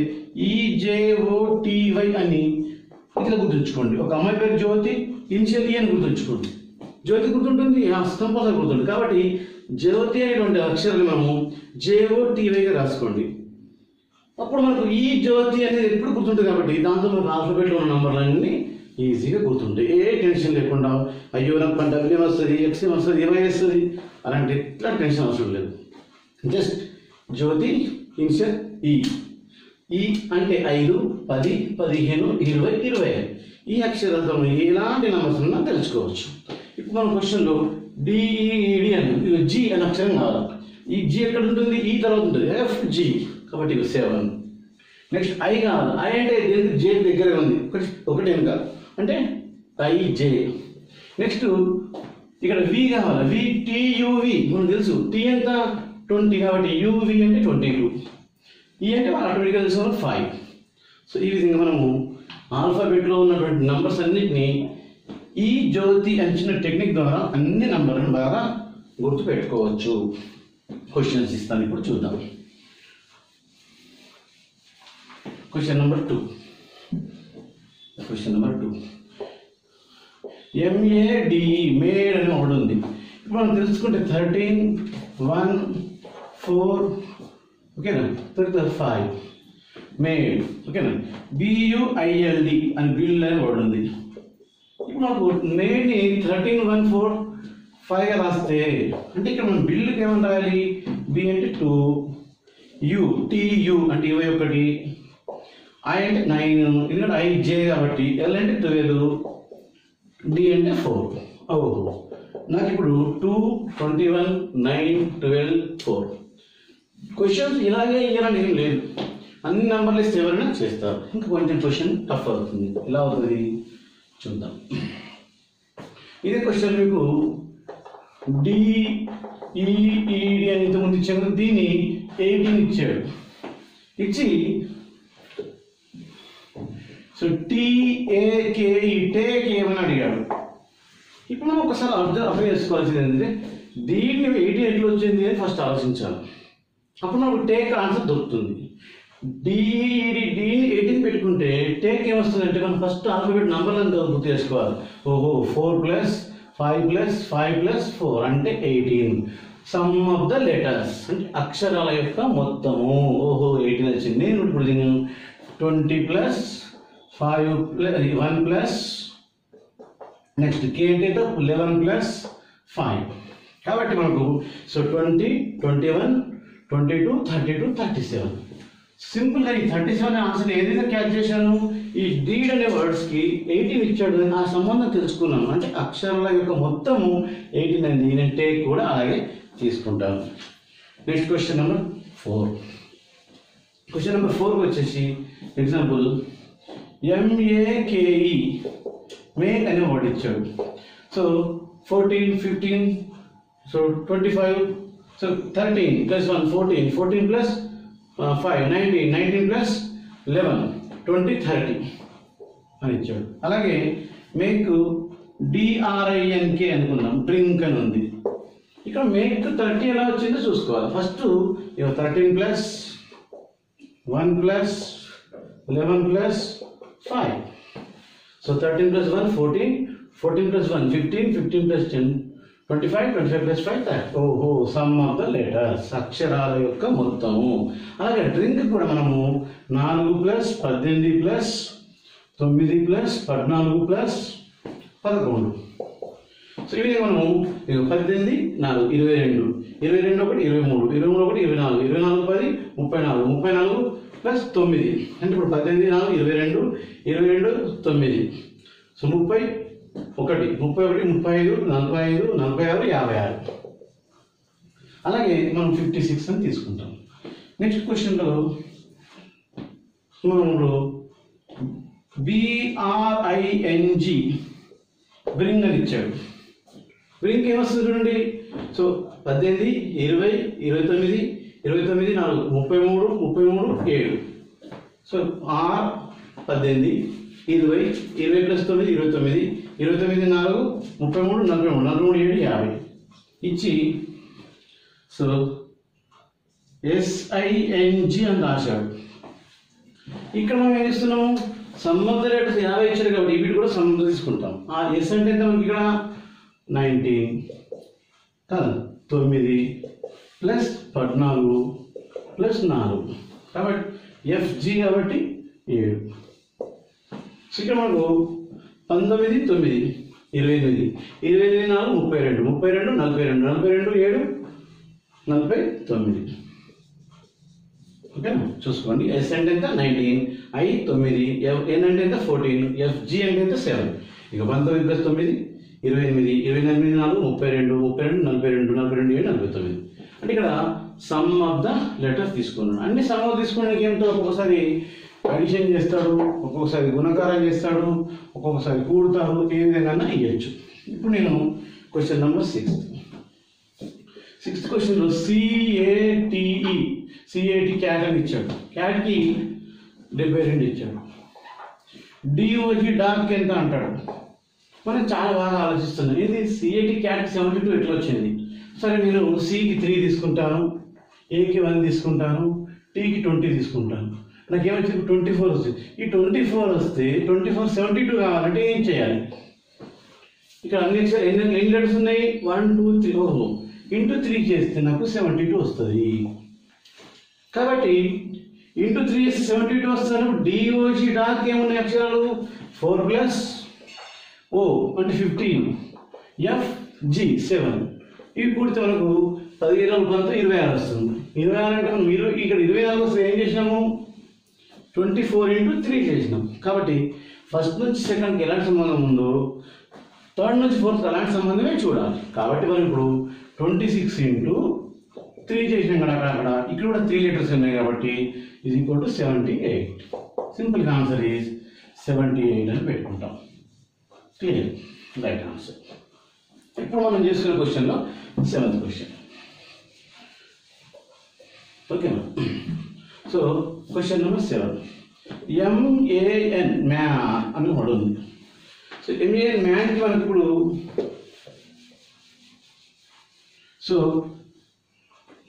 EJOTY అని ఇట్లా గుర్తుంచుకోండి. ఒక అమ్మాయి పేరు జ్యోతి, ఇనిషియల్ E అని గుర్తుంచుకోండి. జ్యోతి గుర్తుంటుంది, కంపల్సరీ గుర్తుంటుంది. కాబట్టి జ్యోతి అనేటువంటి అక్షరాలు మనము JOTYగా రాసుకోండి. అప్పుడు మనకు ఈ జ్యోతి అనేది ఎప్పుడు గుర్తుంటుంది. కాబట్టి దాంతో మనకు ఆల్ఫాబెట్లో ఉన్న నంబర్లన్నీ ఈజీగా గుర్తుంటాయి, ఏ టెన్షన్ లేకుండా. అయ్యో నాకు W వస్తుంది, X వస్తుంది, ఏమై వస్తుంది అలాంటి ఎట్లా టెన్షన్ అవసరం లేదు. జస్ట్ జ్యోతి ఇన్షియల్ ఈ. ఈ అంటే 5, 10, 15, 20, 25. ఈ అక్షరాలతో ఎలాంటి నెంబర్స్ ఉన్నా తెలుసుకోవచ్చు. ఇప్పుడు మన క్వశ్చన్లో డిఈడి అని జి అనే అక్షరం కావాలి. ఈ జి ఎక్కడ ఉంటుంది? ఈ తర్వాత ఉంటుంది FG, కాబట్టి 7. నెక్స్ట్ ఐ కావాలి. ఐ అంటే జే దగ్గర ఉంది, ఒకటి వెనుక అంటే IJ. నెక్స్ట్ ఇక్కడ వి కావాలి. VTUV మనకు తెలుసు. టీ ఎంత 20, కాబట్టి UV అంటే 22. ఈ అంటే మనం ఆటోమేటిక్గా తెలుసుకోవాలి 5. సో ఈ విధంగా మనము ఆల్ఫాబెట్లో ఉన్నటువంటి నంబర్స్ అన్నిటినీ ఈ జ్యోతి అంచిన టెక్నిక్ ద్వారా అన్ని నంబర్లను బాగా గుర్తుపెట్టుకోవచ్చు. క్వశ్చన్స్ ఇస్తాను, ఇప్పుడు చూద్దాం. Question number 2. MADE మేడ్ అని ఒకటి ఉంది. ఇప్పుడు మనం తెలుసుకుంటే 13, 1, 4, ఓకేనా, తర్వాత 5 మేడ్, ఓకేనా. BUILD అని బిల్డ్ అని ఒకటి ఉంది. ఇప్పుడు మనకు మేడ్ని 13, 1, 4, 5గా రాస్తే అంటే ఇక్కడ మనం బిల్డ్కి ఏమని రాయాలి? B అంటే 2, U TU అంటే 21, I అంటే 9, ఎందుకంటే IJ కాబట్టి, L అంటే 12, D అంటే 4. ఓహో, నాకు ఇప్పుడు 2, 21, 9, 12, 4 క్వశ్చన్స్ ఇలాగే ఇవ్వాలని ఏం లేదు. అన్ని నెంబర్లు ఇస్తే ఎవరైనా చేస్తారు. ఇంకా కొంచెం క్వశ్చన్ టఫ్ అవుతుంది. ఎలా అవుతుంది చూద్దాం. ఇదే క్వశ్చన్ మీకు DEED అని ఇంతకుముందు ఇచ్చాను. దీన్ని 18 ఇచ్చాడు. ఇచ్చి సో TAKE టేక్ ఏమని అడిగాడు. ఇప్పుడు మనం ఒకసారి అర్థం చేసుకోవాల్సింది ఏంటంటే దీన్ని 18 ఎట్లా వచ్చింది అని ఫస్ట్ ఆలోచించాలి. అప్పుడు మనకు టేక్ ఆన్సర్ దొరుకుతుంది. DEED దీన్ని 18 పెట్టుకుంటే టేక్ ఏమొస్తుంది అంటే మనం ఫస్ట్ ఆల్ఫాబెట్ నంబర్లను గుర్తు చేసుకోవాలి. ఓహో 4 + 5 + 5 + 4 అంటే 18. సమ్ ఆఫ్ ద లెటర్స్ అంటే అక్షరాల యొక్క మొత్తము. ఓహో 18 వచ్చింది. నేను ఇప్పుడు దీన్ని 20 + 5 + 1 + నెక్స్ట్ K అంటే 11 + 5. కాబట్టి మనకు సో 20, 21, 22, 32, 37. సింపుల్గా ఈ 37 ఆన్సర్ ఏదైనా క్యాచ్ చేశాను. ఈ డీడ్ అనే వర్డ్స్కి 18 ఇచ్చాడు, ఆ సంబంధం తెలుసుకున్నాను. అంటే అక్షరాల యొక్క మొత్తము 18 అయింది. నేను టేక్ కూడా అలాగే తీసుకుంటాను. Next question number 4. Question number 4 వచ్చేసి ఎగ్జాంపుల్ MAKE మేక్ అనే వర్డ్ ఇచ్చాడు. సో 14, 15, సో 25, సో 13 + 1 14, 14 + 5 19, 19 + 11 20, 30 అని ఇచ్చాడు. అలాగే మేక్ DRINK అనుకుందాం. డ్రింక్ అని ఉంది. ఇక్కడ మేక్ 30 ఎలా వచ్చిందో చూసుకోవాలి. ఫస్ట్ 13 + 1 + 11 + 5. సో 13 + 1 14, 14 + 1 15, 15 + 10 25, 25 + 5 30. ఓహో సమ్ ఆఫ్ ద లెటర్స్ అక్షరాల యొక్క మొత్తము. అలాగే డ్రింక్ కూడా మనము 4 + 18 + 9 + 14 + 11. సో ఈ విధంగా మనము 18, 4 22, 22 1 23, 23 1 24, 24 10 34, 34 + 9 అంటే ఇప్పుడు 18, 4 22, 22 9, సో 30 1, 31, 35, 45, 46, 56. అలాగే మనం 56 అని తీసుకుంటాం. నెక్స్ట్ క్వశ్చన్లో మనం BRING బ్రింగ్ అని ఇచ్చాడు. బ్రింగ్ ఏమొస్తుంది చూడండి. సో 18, 20, 29, 29 4 33, 33 7. సో R 18, 20, 20 + 9 29, 29 4 33, 43, 43 7 50 ఇచ్చి సో SING అని రాశాడు. ఇక్కడ మనం ఏం చేస్తున్నాము? సంబంధ రేటు 50 ఇచ్చారు కాబట్టి వీటి కూడా సంబంధం తీసుకుంటాం. ఆ ఎస్ అంటే ఎంత మనకి ఇక్కడ 19 కదా, 9 + 14 + 4 కాబట్టి FG కాబట్టి 7. ఇక్కడ మనకు 19 9 28, 28 4 32, 32 42, 42 7 49. ఓకేనా, చూసుకోండి. ఎస్ అంటే ఎంత 19, ఐ 9, ఎన్ అంటే ఎంత 14, ఎఫ్జి అంటే ఎంత 7. ఇక 19 + 9 28, 28 4 32, 32 42, 42 7 49. అంటే ఇక్కడ సమ్ ఆఫ్ ద లెటర్స్ తీసుకున్నాడు. అన్ని సమ్ ఆఫ్ తీసుకోవడానికి ఏమిటో ఒక్కొక్కసారి అడిషన్ చేస్తాడు, ఒక్కొక్కసారి గుణకారం చేస్తాడు, ఒక్కొక్కసారి కూడతాడు, ఏ విధంగా ఇవ్వచ్చు. ఇప్పుడు నేను క్వశ్చన్ నెంబర్ 6th క్వశ్చన్లో సిఏటి క్యాట్ అని ఇచ్చాడు. క్యాట్కి 72 ఇచ్చాడు. డిఓజి డార్క్ ఎంత అంటాడు. మనం చాలా బాగా ఆలోచిస్తున్నాం. ఇది సిఏటి క్యాట్ 72 ఎట్లా వచ్చింది. సరే, నేను సికి 3 తీసుకుంటాను, ఏకి 1 తీసుకుంటాను, టీకి 20 తీసుకుంటాను. నాకేమొచ్చింది 24 వస్తుంది. ఈ 24 వస్తే 24 72 కావాలంటే ఏం చేయాలి? ఇక్కడ ఎన్ని లెటర్స్ ఉన్నాయి? 1 2 3 ఇంటూ 3 చేస్తే నాకు 72 వస్తుంది. కాబట్టి ఇంటూ 3 చేస్తే 72 వస్తాను. డిఓజి డార్క్ ఏమున్నాయి అక్షరాలు? 4 + O అంటే 15, ఎఫ్జి 7. ఇవి కూడితే మనకు 17 + 26 వస్తుంది. 26 అంటే మనం ఇక్కడ 24 వస్తే ఏం చేసినాము? 24 × 3 చేసినాం. కాబట్టి ఫస్ట్ నుంచి సెకండ్కి ఎలాంటి సంబంధం ఉందో థర్డ్ నుంచి ఫోర్త్ అలాంటి సంబంధమే చూడాలి. కాబట్టి మనం ఇప్పుడు 26 × 3 చేసినాం కదా. అక్కడ ఇక్కడ కూడా 3 లెటర్స్ ఉన్నాయి కాబట్టి = 78. సింపుల్ ఆన్సర్ ఈజ్ 78 అని పెట్టుకుంటాం. Clear, right answer. ఇప్పుడు మనం చేసుకునే క్వశ్చన్లో 7th క్వశ్చన్. ఓకేనా? So question number 7. MAN man అని ఒకటి ఉంది. సో MAN మ్యాన్కి మనకి ఇప్పుడు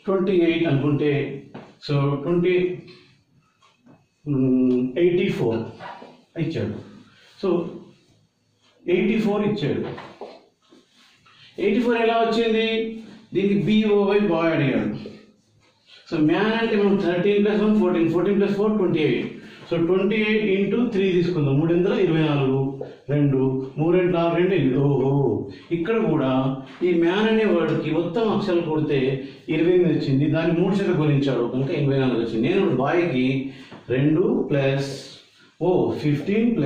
28 అనుకుంటే 84 ఇచ్చాడు. సో 84 ఇచ్చాడు. 84 ఎలా వచ్చింది? దీనికి BOY బాయ్ అడిగాడు. సో మ్యాన్ అంటే మనం 13 + 1 14, 14 + 4 28. సో 28 × 3 తీసుకుందాం. 3 × 24, 2 3 × 6 2 ఓహో, ఇక్కడ కూడా ఈ మ్యాన్ అనే వర్డ్కి మొత్తం అక్షరాలు కొడితే 28 వచ్చింది. దాన్ని 3 చేత గుణించాడు కనుక 84 వచ్చింది. నేను బాయ్కి 2 + 15 +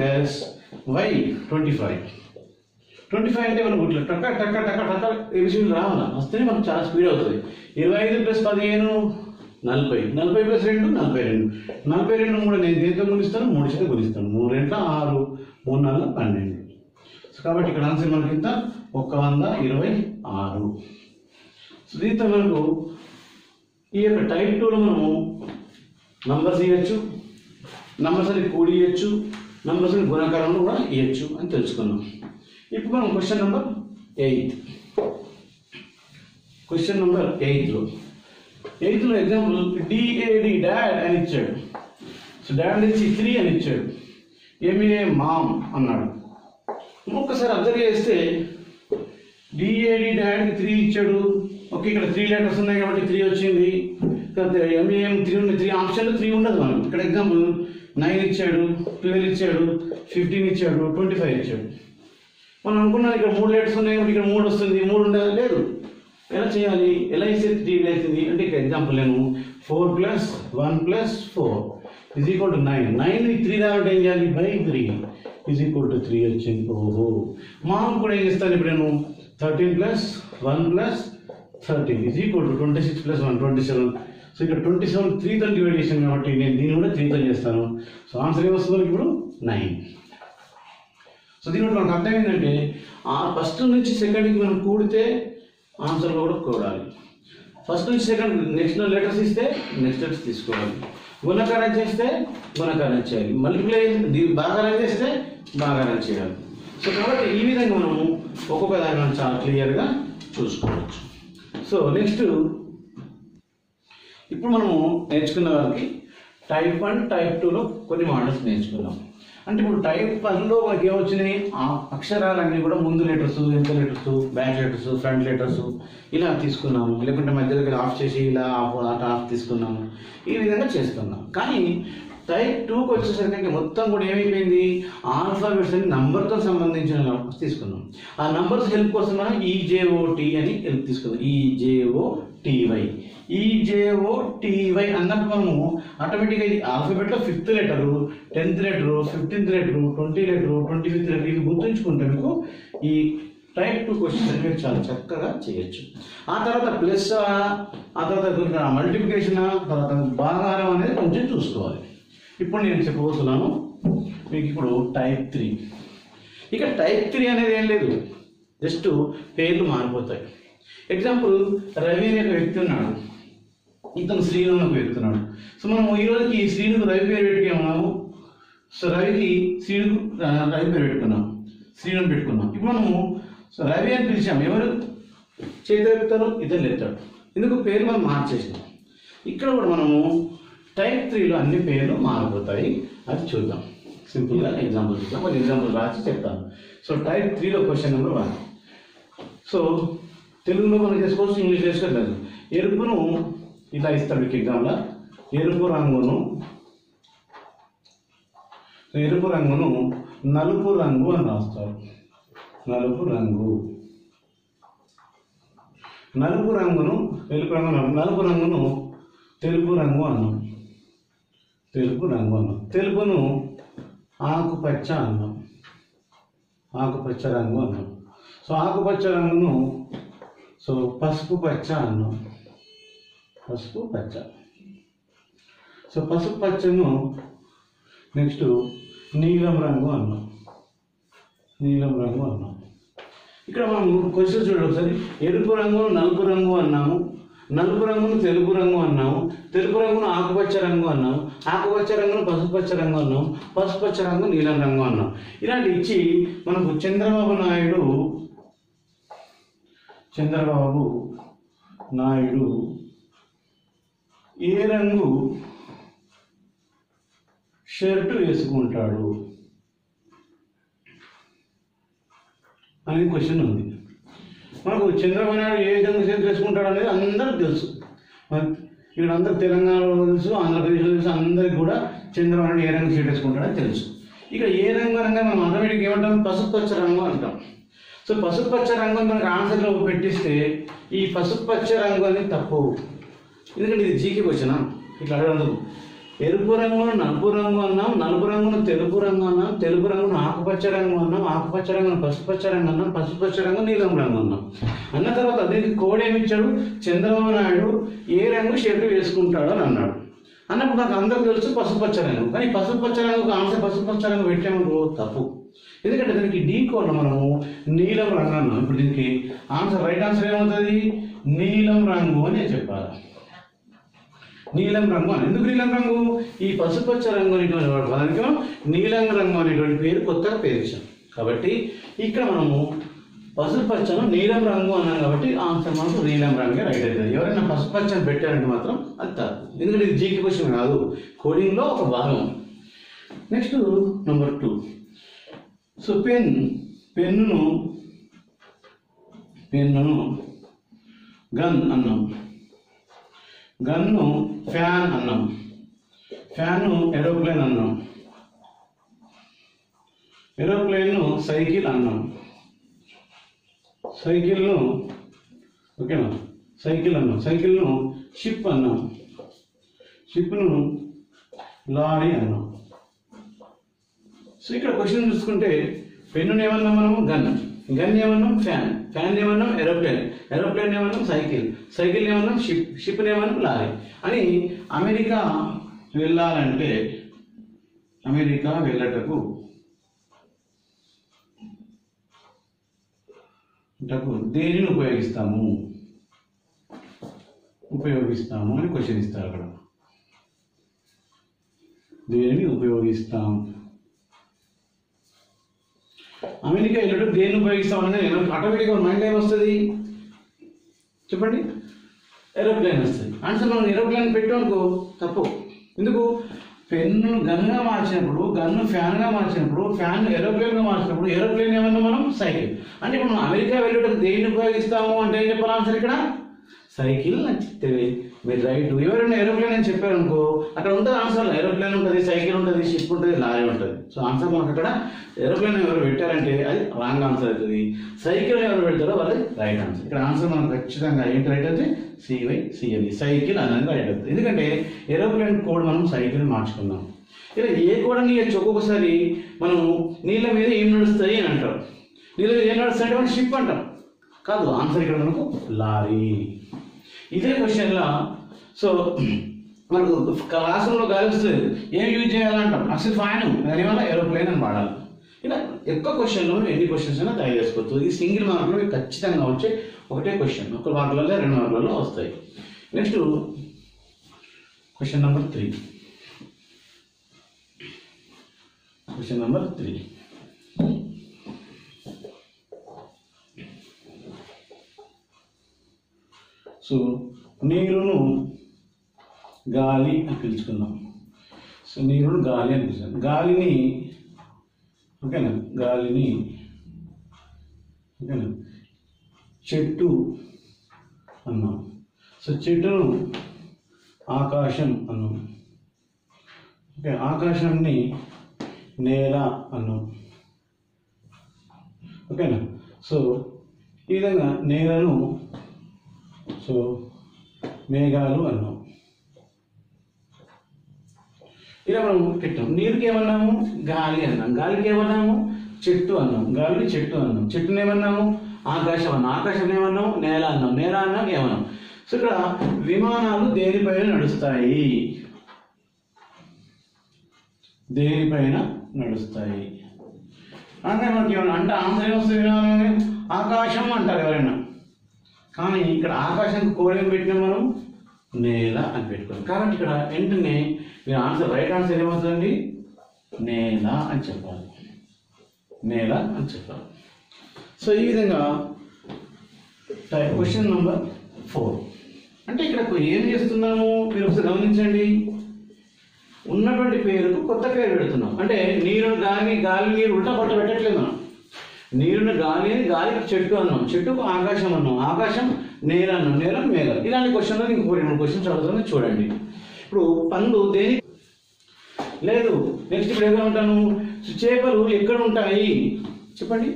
y 25. 25 అంటే మనకు ఇట్లా టక్క టక్క టక్క టక్క విషయం రావాలా, వస్తేనే మనకు చాలా స్పీడ్ అవుతుంది. 25 + 15 40, 40 + 2 42, 42 కూడా నేను దేంతో గుణిస్తాను? 3 చేత గుణిస్తాను. 3 × 6 3 × 4 12. కాబట్టి ఇక్కడ ఆన్సర్ మనకి ఇంత 126. సో దీంతో మనకు ఈ యొక్క టైప్ 2లో మనము నంబర్స్ ఇవ్వచ్చు, నంబర్స్ అని కూడి ఇవ్వచ్చు, నంబర్స్ అని గుణకారంలో కూడా ఇవ్వచ్చు అని తెలుసుకున్నాం. ఇప్పుడు మనం క్వశ్చన్ నెంబర్ 8. క్వశ్చన్ నెంబర్ 8లో ఎగ్జాంపుల్ DAD డాడ్ అని ఇచ్చాడు. సో డాడ్ నుంచి 3 అని ఇచ్చాడు. MA మామ్ అన్నాడు. ఒక్కసారి అబ్జర్వ్ చేస్తే DAD డాడ్కి 3 ఇచ్చాడు. ఓకే, ఇక్కడ 3 లెటర్స్ ఉన్నాయి కాబట్టి 3 వచ్చింది. MAM 3 ఉంది. 3 ఆప్షన్లో 3 ఉండదు. మనం ఇక్కడ ఎగ్జాంపుల్ 9 ఇచ్చాడు, 12 ఇచ్చాడు, 15 ఇచ్చాడు, 25 ఇచ్చాడు. మనం అనుకున్నాం ఇక్కడ 3 లెటర్స్ ఉన్నాయి కాబట్టి ఇక్కడ 3 వస్తుంది. 3 ఉండదు, లేదు. ఎలా చేయాలి? ఎలా ఇస్తే 3 అవుతుంది అంటే ఇక్కడ ఎగ్జాంపుల్ నేను 4 + 1 + 4 = 9. 9 3 రావాలంటే ఏం చేయాలి? /3 = 3 వచ్చింది. ఓహో, మామ్ కూడా ఏం చేస్తాను ఇప్పుడు నేను 13 + 1 + 13 = 26 + 1 27. సో ఇక్కడ 27 3తో డివైడ్ చేసాను కాబట్టి నేను దీన్ని కూడా 3తో చేస్తాను. సో ఆన్సర్ ఏమొస్తుంది ఇప్పుడు 9. సో దీని మనకు అర్థం ఏంటంటే ఫస్ట్ నుంచి సెకండ్కి మనం కూడితే ఆన్సర్లో కూడా కూడాలి. ఫస్ట్ నుంచి సెకండ్ నెక్స్ట్ లెటర్స్ ఇస్తే నెక్స్ట్ లెటర్స్ తీసుకోవాలి. గుణకారం చేస్తే గుణకారం చేయాలి. మల్టిప్లై భాగారం చేస్తే భాగారం చేయాలి. సో కాబట్టి ఈ విధంగా మనము ఒక్కొక్క దాన్ని మనం చాలా క్లియర్గా చూసుకోవచ్చు. సో నెక్స్ట్ ఇప్పుడు మనము నేర్చుకున్న వారికి టైప్ 1 టైప్ 2లో కొన్ని మోడల్స్ నేర్చుకున్నాం. అంటే ఇప్పుడు టైప్ 1లో మనకి ఏమొచ్చినాయి? ఆ అక్షరాలన్నీ కూడా ముందు లెటర్స్, వెనుక letters, back letters, front letters ఇలా తీసుకున్నాము. లేకుంటే మధ్య దగ్గర ఆఫ్ చేసి ఇలా ఆఫ్ తీసుకున్నాము. ఈ విధంగా చేస్తున్నాం. కానీ టైప్ 2కి వచ్చేసరికి మొత్తం కూడా ఏమైపోయింది? ఆల్ఫాబెట్స్ అని నంబర్తో సంబంధించిన నంబర్స్ తీసుకున్నాం. ఆ నంబర్స్ హెల్ప్ కోసం మనం EJOT అని హెల్ప్ తీసుకున్నాం. EJOT టీవై, ఈజేఓటీవై అన్నప్పుడు మనము ఆటోమేటిక్గా ఇది ఆల్ఫాబెట్లో 5th letter, 10th letter, 15th letter, 20 letter, 25th letter ఇవి గుర్తుంచుకుంటే మీకు ఈ టైప్ 2 క్వశ్చన్స్ మీరు చాలా చక్కగా చేయొచ్చు. ఆ తర్వాత ప్లస్, ఆ తర్వాత మల్టిప్లికేషన్, తర్వాత భాగాహారం అనేది కొంచెం చూసుకోవాలి. ఇప్పుడు నేను చెప్పబోతున్నాను మీకు ఇప్పుడు టైప్ 3. ఇక టైప్ 3 అనేది ఏం లేదు, జస్ట్ పేర్లు మారిపోతాయి. ఎగ్జాంపుల్ రవి అనే ఒక వ్యక్తి ఉన్నాడు, ఇతను శ్రీను అనే ఒక వ్యక్తి ఉన్నాడు. సో మనం ఈరోజుకి శ్రీనుకు రవి పేరు పెట్టుకున్నాము. సో రవికి శ్రీనుకు రవి పేరు పెట్టుకున్నాం, శ్రీను పెట్టుకున్నాం. ఇప్పుడు మనము రవి అని పిలిచాము, ఎవరు చేతి ఎత్తారు, ఇతను ఎత్తాడు. ఎందుకు పేరు మనం మార్చేసినాం. ఇక్కడ కూడా మనము టైప్ 3లో అన్ని పేర్లు మారిపోతాయి. అది చూద్దాం, సింపుల్గా ఎగ్జాంపుల్ చూద్దాం. ఒక ఎగ్జాంపుల్ రాసి చెప్తాను. సో టైప్ 3లో క్వశ్చన్ నెంబర్ 1. సో తెలుగులో మనం చేసుకోవచ్చు, ఇంగ్లీష్ చేసుకోలేదు. ఎరుపును ఇలా ఇస్తాడు మీకు ఎగ్జామ్లో, ఎరుపు రంగును నలుపు రంగు అని రాస్తారు. నలుపు రంగును తెలుపు రంగు అన్నాం. తెలుపును ఆకుపచ్చ అన్నాం. ఆకుపచ్చ రంగు అన్నాం. సో ఆకుపచ్చ రంగును సో పసుపు పచ్చ అన్నాం. పసుపు పచ్చ. సో పసుపు పచ్చను నెక్స్ట్ నీలం రంగు అన్నాం. ఇక్కడ మనం క్వశ్చన్ చూడండి ఒకసారి. ఎరుపు రంగును నలుపు రంగు అన్నాము, నలుపు రంగును తెలుపు రంగు అన్నాము, తెలుపు రంగును ఆకుపచ్చ రంగు అన్నాము, ఆకుపచ్చ రంగును పసుపచ్చ రంగు అన్నాము, పసుపచ్చ రంగు నీలం రంగు అన్నాం. ఇలాంటి ఇచ్చి మనకు చంద్రబాబు నాయుడు ఏ రంగు షర్టు వేసుకుంటాడు అనే క్వశ్చన్ ఉంది. మనకు చంద్రబాబు నాయుడు ఏ విధంగా షర్ట్ వేసుకుంటాడు అనేది అందరికి తెలుసు. ఇక్కడ అందరు తెలంగాణలో తెలుసు, ఆంధ్రప్రదేశ్లో తెలుసు, అందరికి కూడా చంద్రబాబు నాయుడు ఏ రంగు షర్ట్ వేసుకుంటాడని తెలుసు. ఇక్కడ ఏ రంగు అనగా మనం ఆటోమేటిక్గా ఏమంటాం, పసుపచ్చ రంగు అంటాం. సో పసుపచ్చ రంగు మనకు ఆన్సర్లో పెట్టిస్తే ఈ పసుపచ్చ రంగు అనేది తప్పు, ఎందుకంటే ఇది జీకే క్వశ్చన్. ఇట్లా అడగదు. ఎరుపు రంగును నలుపు రంగు అన్నాం, నలుపు రంగును తెలుపు రంగు అన్నాం, తెలుపు రంగును ఆకుపచ్చ రంగు అన్నాం, ఆకుపచ్చ రంగును పసుపచ్చ రంగు అన్నాం, పసుపచ్చ రంగు నీలం రంగు అన్నాం. అన్న తర్వాత దీనికి కోడ్ ఏమిచ్చాడు, చంద్రబాబు నాయుడు ఏ రంగు షర్టు వేసుకుంటాడు అని అన్నాడు. అన్నప్పుడు నాకు అందరికి తెలుసు పసుపచ్చ రంగు, కానీ పసుపచ్చ రంగుకు ఆన్సర్ పసుపచ్చ రంగు పెట్టాము తప్పు. ఎందుకంటే దానికి డీ కోడ్లో మనము నీలం రంగు అన్నాం. ఇప్పుడు దీనికి ఆన్సర్ రైట్ ఆన్సర్ ఏమవుతుంది, నీలం రంగు అని చెప్పాలి. నీలం రంగు అని ఎందుకు నీలం రంగు, ఈ పసుపచ్చ రంగు అనేటువంటి పదానికి నీలం రంగు అనేటువంటి పేరు కొత్తగా పేరు ఇచ్చాం. కాబట్టి ఇక్కడ మనము పసుపచ్చను నీలం రంగు అన్నాం, కాబట్టి ఆన్సర్ మనకు నీలం రంగే రైట్ అవుతుంది. ఎవరైనా పసుపచ్చని పెట్టారంటే మాత్రం అది తప్పు, ఎందుకంటే ఇది జీకే క్వశ్చన్ కాదు, కోడింగ్లో ఒక భాగం. Next number 2. సో పెన్నును గన్ అన్నాం, గన్ను ఫ్యాన్ అన్నాం, ఫ్యాన్ను ఏరోప్లేన్ అన్నాం, ఏరోప్లేన్ను సైకిల్ అన్నాం, సైకిల్ను ఓకేనా సైకిల్ అన్నాం, సైకిల్ను షిప్ అన్నాం, షిప్ను లారీ అన్నాం. సో ఇక్కడ క్వశ్చన్ చూసుకుంటే పెన్నును ఏమన్నాం మనము గన్ ఏమన్నాం ఫ్యాన్ ఏమన్నాం ఏరోప్లేన్ ఏమన్నాం సైకిల్ ఏమన్నాం షిప్ ఏమన్నాం లారీ అని. అమెరికా వెళ్ళాలంటే అమెరికా వెళ్ళటకు దేనిని ఉపయోగిస్తాము అని క్వశ్చన్ ఇస్తారు. అక్కడ దేనిని ఉపయోగిస్తాం, అమెరికా వెళ్ళటం దేన్ని ఉపయోగిస్తాం అనేది ఆటోమేటిక్గా మైండ్ ఏమొస్తుంది చెప్పండి, ఏరోప్లేన్ వస్తుంది. ఆన్సర్ మనం ఏరోప్లేన్ పెట్టామనుకో తప్పు. ఎందుకు, పెన్ను గన్గా మార్చినప్పుడు, గన్ను ఫ్యాన్గా మార్చినప్పుడు, ఫ్యాన్ ఏరోప్లేన్గా మార్చినప్పుడు ఏరోప్లేన్ ఏమన్నా మనం సైకిల్. అంటే ఇప్పుడు మనం అమెరికా వెళ్ళటం దేన్ని ఉపయోగిస్తాము అంటే ఏం చెప్పాలి ఆన్సర్ ఇక్కడ, సైకిల్ నచ్చితే మీరు రైట్. ఎవరైనా ఏరోప్లేన్ అని చెప్పారు అనుకో, అక్కడ ఉంటుంది ఆన్సర్. ఏరోప్లేన్ ఉంటుంది, సైకిల్ ఉంటుంది, షిప్ ఉంటుంది, లారీ ఉంటుంది. సో ఆన్సర్ మనకు అక్కడ ఏరోప్లేన్ ఎవరు పెట్టారంటే అది రాంగ్ ఆన్సర్ అవుతుంది. సైకిల్ ఎవరు పెడతారో వాళ్ళది రైట్ ఆన్సర్. ఇక్కడ ఆన్సర్ మనకు ఖచ్చితంగా ఏంటి రైట్ అయితే CYCLE, సైకిల్ అనేది రైట్ అవుతుంది. ఎందుకంటే ఏరోప్లేన్ కోడ్ మనం సైకిల్ మార్చుకున్నాం. ఇలా ఏ కోడ్ అని ఒక్కొక్కసారి మనం నీళ్ళ మీద ఏం నడుస్తాయి అని అంటాం. నీళ్ళ మీద ఏం నడుస్తాయి అంటే మనం షిప్ అంటాం. కాదు, ఆన్సర్ ఇక్కడ మనకు లారీ. ఇదే క్వశ్చన్లో సో మనకు క్లాస్ రూమ్లో గాలి వస్తుంది, ఏం యూజ్ చేయాలంటాం, అసలు ఫ్యాన్, దానివల్ల ఏరోప్లేన్ అని వాడాలి. ఇలా ఎక్కువ క్వశ్చన్లో ఎన్ని క్వశ్చన్స్ అయినా తయారు చేసుకోవచ్చు. ఈ సింగిల్ మార్కులో ఖచ్చితంగా వచ్చే ఒకటే క్వశ్చన్, ఒక మార్కులలో 2 మార్కులలో వస్తాయి. Next question number 3. Question number 3. So నీరును గాలి అని పిలుచుకుందాం. సో నీరును గాలి అని పిలుచుకుందాం. గాలిని ఓకేనా, గాలిని ఓకేనా చెట్టు అన్నాం. సో చెట్టును ఆకాశం అన్నాం. ఓకే, ఆకాశాన్ని నేల అన్నాం. ఓకేనా. సో ఈ విధంగా నేలను సో మేఘాలు అన్నాం. ఇలా మనం పెట్టాం. నీరుకి ఏమన్నాము, గాలి అన్నాం. గాలికి ఏమన్నాము, చెట్టు అన్నాం. గాలిని చెట్టు అన్నాం. చెట్టుని ఏమన్నాము, ఆకాశం అన్నాం. ఆకాశం ఏమన్నాము, నేల అన్నాం. నేల అన్నాం ఏమన్నాం. సో ఇక్కడ విమానాలు దేనిపైన నడుస్తాయి, దేనిపైన నడుస్తాయి అంటే మనకి ఏమన్నా అంటే ఆన్సర్ ఏమొస్తుంది, విమానం ఆకాశం అంటారు ఎవరైనా. కానీ ఇక్కడ ఆకాశానికి కోడేం పెట్టినాం మనం, నేల అని పెట్టుకోవాలి. కాబట్టి ఇక్కడ వెంటనే మీరు ఆన్సర్ రైట్ ఆన్సర్ ఏమవుతుందండి, నేల అని చెప్పాలి. నేల అని చెప్పాలి. సో ఈ విధంగా క్వశ్చన్ నెంబర్ 4 అంటే ఇక్కడ ఏం చేస్తున్నాము మీరు ఒకసారి గమనించండి. ఉన్నటువంటి పేరుకు కొత్త పేరు పెడుతున్నాం. అంటే నీరును గాలి, గాలి నీరు ఉల్టా పట్ట పెట్టట్లేదు మనం. నీరును గాలి అని గాలికి చెట్టు అన్నాం, చెట్టుకు ఆకాశం అన్నాం, ఆకాశం నేల అన్నాం, నేల మేఘాలు. ఇలాంటి క్వశ్చన్లో ఇంకో 2 క్వశ్చన్స్ అడుగుతుంది చూడండి. ఇప్పుడు పండ్లు దేని లేదు. నెక్స్ట్ ఇప్పుడు ఎక్కడ ఉంటాను, చేపలు ఎక్కడ ఉంటాయి చెప్పండి.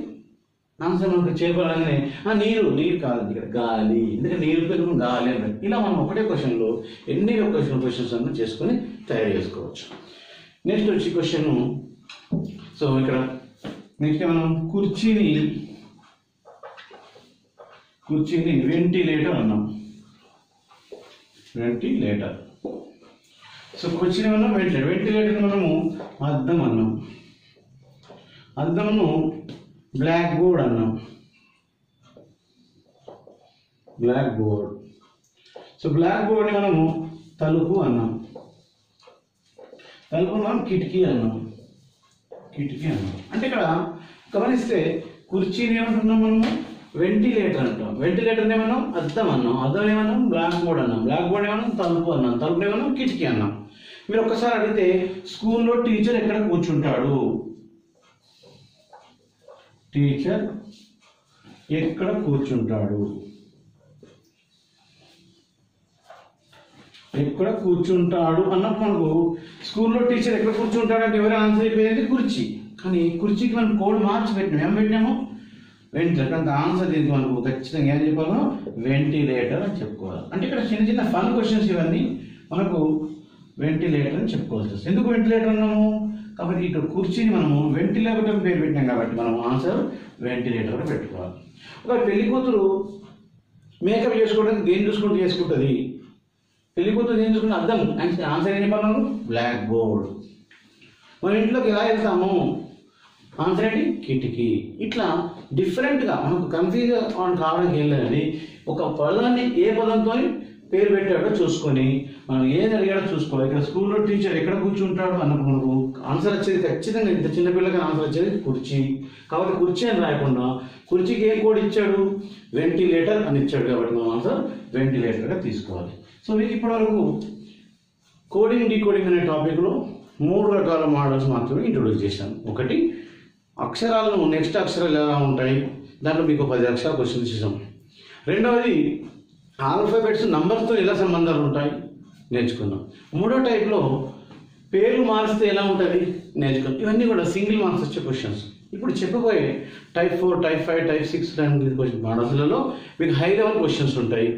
ఆన్సర్ మనకు చేపలు అనగానే నీరు, నీరు కాదు ఇక్కడ గాలి. ఎందుకంటే నీరు పేరు గాలి అని. ఇలా మనం ఒకటే క్వశ్చన్లో ఎన్ని క్వశ్చన్స్ అన్న చేసుకొని తయారు చేసుకోవచ్చు. నెక్స్ట్ వచ్చి క్వశ్చన్. సో ఇక్కడ నెక్స్ట్ మనం కుర్చీని వెంటిలేటర్ అన్నాం. వెంటిలేటర్. సో కుర్చీని మనం వెంటిలేటర్ మనము అద్దం అన్నాం. అద్దమును బ్లాక్ బోర్డ్ అన్నాం. Black board. సో బ్లాక్ బోర్డ్ని మనము తలుపు అన్నాం. తలుపు మనం కిటికీ అన్నాం. కిటికీ అన్నాం. అంటే ఇక్కడ గమనిస్తే కుర్చీని ఏమంటున్నాం మనము, వెంటిలేటర్ అంటాం. వెంటిలేటర్ ఏమన్నాం, అద్దం అన్నాం. అద్దం ఏమన్నాం, బ్లాక్ బోర్డ్ అన్నాం. బ్లాక్ బోర్డ్ ఏమన్నాం, తలుపు అన్నాం. తలుపు ఏమన్నాం, కిటికీ అన్నాం. మీరు ఒక్కసారి అడిగితే స్కూల్లో టీచర్ ఎక్కడ కూర్చుంటాడు, టీచర్ ఎక్కడ కూర్చుంటాడు, ఎక్కడ కూర్చుంటాడు అన్నప్పుడు మనకు స్కూల్లో టీచర్ ఎక్కడ కూర్చుంటాడు అంటే ఎవరు ఆన్సర్ అయిపోయింది కుర్చీ. కానీ కుర్చీకి మనం కోడ్ మార్చి పెట్టినాం. ఏం పెట్టినాము, వెంటిలేటర్. అంటే ఆన్సర్ దీనికి మనకు ఖచ్చితంగా ఏం చెప్పాలో వెంటిలేటర్ అని చెప్పుకోవాలి. అంటే ఇక్కడ చిన్న చిన్న ఫన్ క్వశ్చన్స్ ఇవన్నీ మనకు వెంటిలేటర్ అని చెప్పుకోవాల్సి వస్తుంది. ఎందుకు వెంటిలేటర్ అన్నాము కాబట్టి ఇక్కడ కుర్చీని మనము వెంటిలేటర్ పేరు పెట్టినాం కాబట్టి మనం ఆన్సర్ వెంటిలేటర్ కూడా పెట్టుకోవాలి. ఒక పెళ్లి కూతురు మేకప్ చేసుకోవడానికి దేని చూసుకుంటూ చేసుకుంటుంది, పెళ్లి కూతురు దేని చూసుకుంటే అర్థం. ఆన్సర్ ఏం చెప్పాలి, బ్లాక్ బోర్డ్. మన ఇంట్లోకి ఎలా వెళ్తాము, ఆన్సర్ ఏంటి, కిటికీ. ఇట్లా డిఫరెంట్గా మనకు కన్ఫ్యూజ్ కావడానికి ఏం లేదండి. ఒక పదాన్ని ఏ పదంతో పేరు పెట్టాడో చూసుకొని మనం ఏది అడిగాడో చూసుకోవాలి. ఇక్కడ స్కూల్లో టీచర్ ఎక్కడ కూర్చుంటాడు అన్నప్పుడు మనకు ఆన్సర్ వచ్చేది ఖచ్చితంగా ఇంత చిన్నపిల్లకి ఆన్సర్ వచ్చేది కుర్చీ. కాబట్టి కుర్చీ అని రాయకుండా కుర్చీకి ఏ కోడ్ ఇచ్చాడు, వెంటిలేటర్ అని ఇచ్చాడు. కాబట్టి మనం ఆన్సర్ వెంటిలేటర్గా తీసుకోవాలి. సో మీకు ఇప్పటివరకు కోడింగ్ డీకోడింగ్ అనే టాపిక్లో 3 రకాల మోడల్స్ మాత్రమే ఇంట్రొడ్యూస్ చేశాను. ఒకటి అక్షరాలను నెక్స్ట్ అక్షరాలు ఎలా ఉంటాయి, దాంట్లో మీకు 10 అక్షరాలు క్వశ్చన్స్ ఇచ్చాం. రెండవది ఆల్ఫాబెట్స్ నంబర్స్తో ఎలా సంబంధాలు ఉంటాయి నేర్చుకున్నాం. మూడో టైప్లో పేర్లు మారిస్తే ఎలా ఉంటుంది నేర్చుకున్నాం. ఇవన్నీ కూడా సింగిల్ మార్క్స్ వచ్చే క్వశ్చన్స్. ఇప్పుడు చెప్పబోయే టైప్ 4, టైప్ 5, టైప్ 6 క్వశ్చన్ మోడల్స్లలో మీకు హై లెవెల్ క్వశ్చన్స్ ఉంటాయి.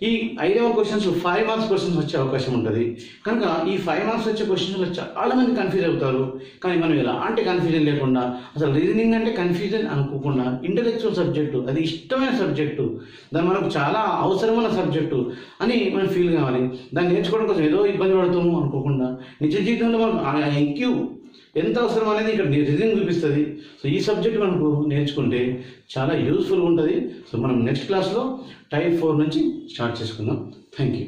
ఈ high level questions 5 marks questions వచ్చే అవకాశం ఉంటుంది. కనుక ఈ 5 మార్క్స్ వచ్చే క్వశ్చన్స్లో చాలామంది కన్ఫ్యూజ్ అవుతారు. కానీ మనం ఎలాంటి కన్ఫ్యూజన్ లేకుండా, అసలు రీజనింగ్ అంటే కన్ఫ్యూజన్ అనుకోకుండా, ఇంటలెక్చువల్ సబ్జెక్టు, అది ఇష్టమైన సబ్జెక్టు, దాని మనకు చాలా అవసరమైన సబ్జెక్టు అని మనం ఫీల్ కావాలి. దాన్ని నేర్చుకోవడం కోసం ఏదో ఇబ్బంది పడుతాము అనుకోకుండా, నిజ జీవితంలో మనకు ఐక్యూ ఎంత అవసరం అనేది ఇక్కడ రీజనింగ్ చూపిస్తుంది. సో ఈ సబ్జెక్ట్ మనకు నేర్చుకుంటే చాలా యూస్ఫుల్గా ఉంటుంది. సో మనం నెక్స్ట్ క్లాస్లో టైప్ 4 నుంచి స్టార్ట్ చేసుకుందాం. Thank you.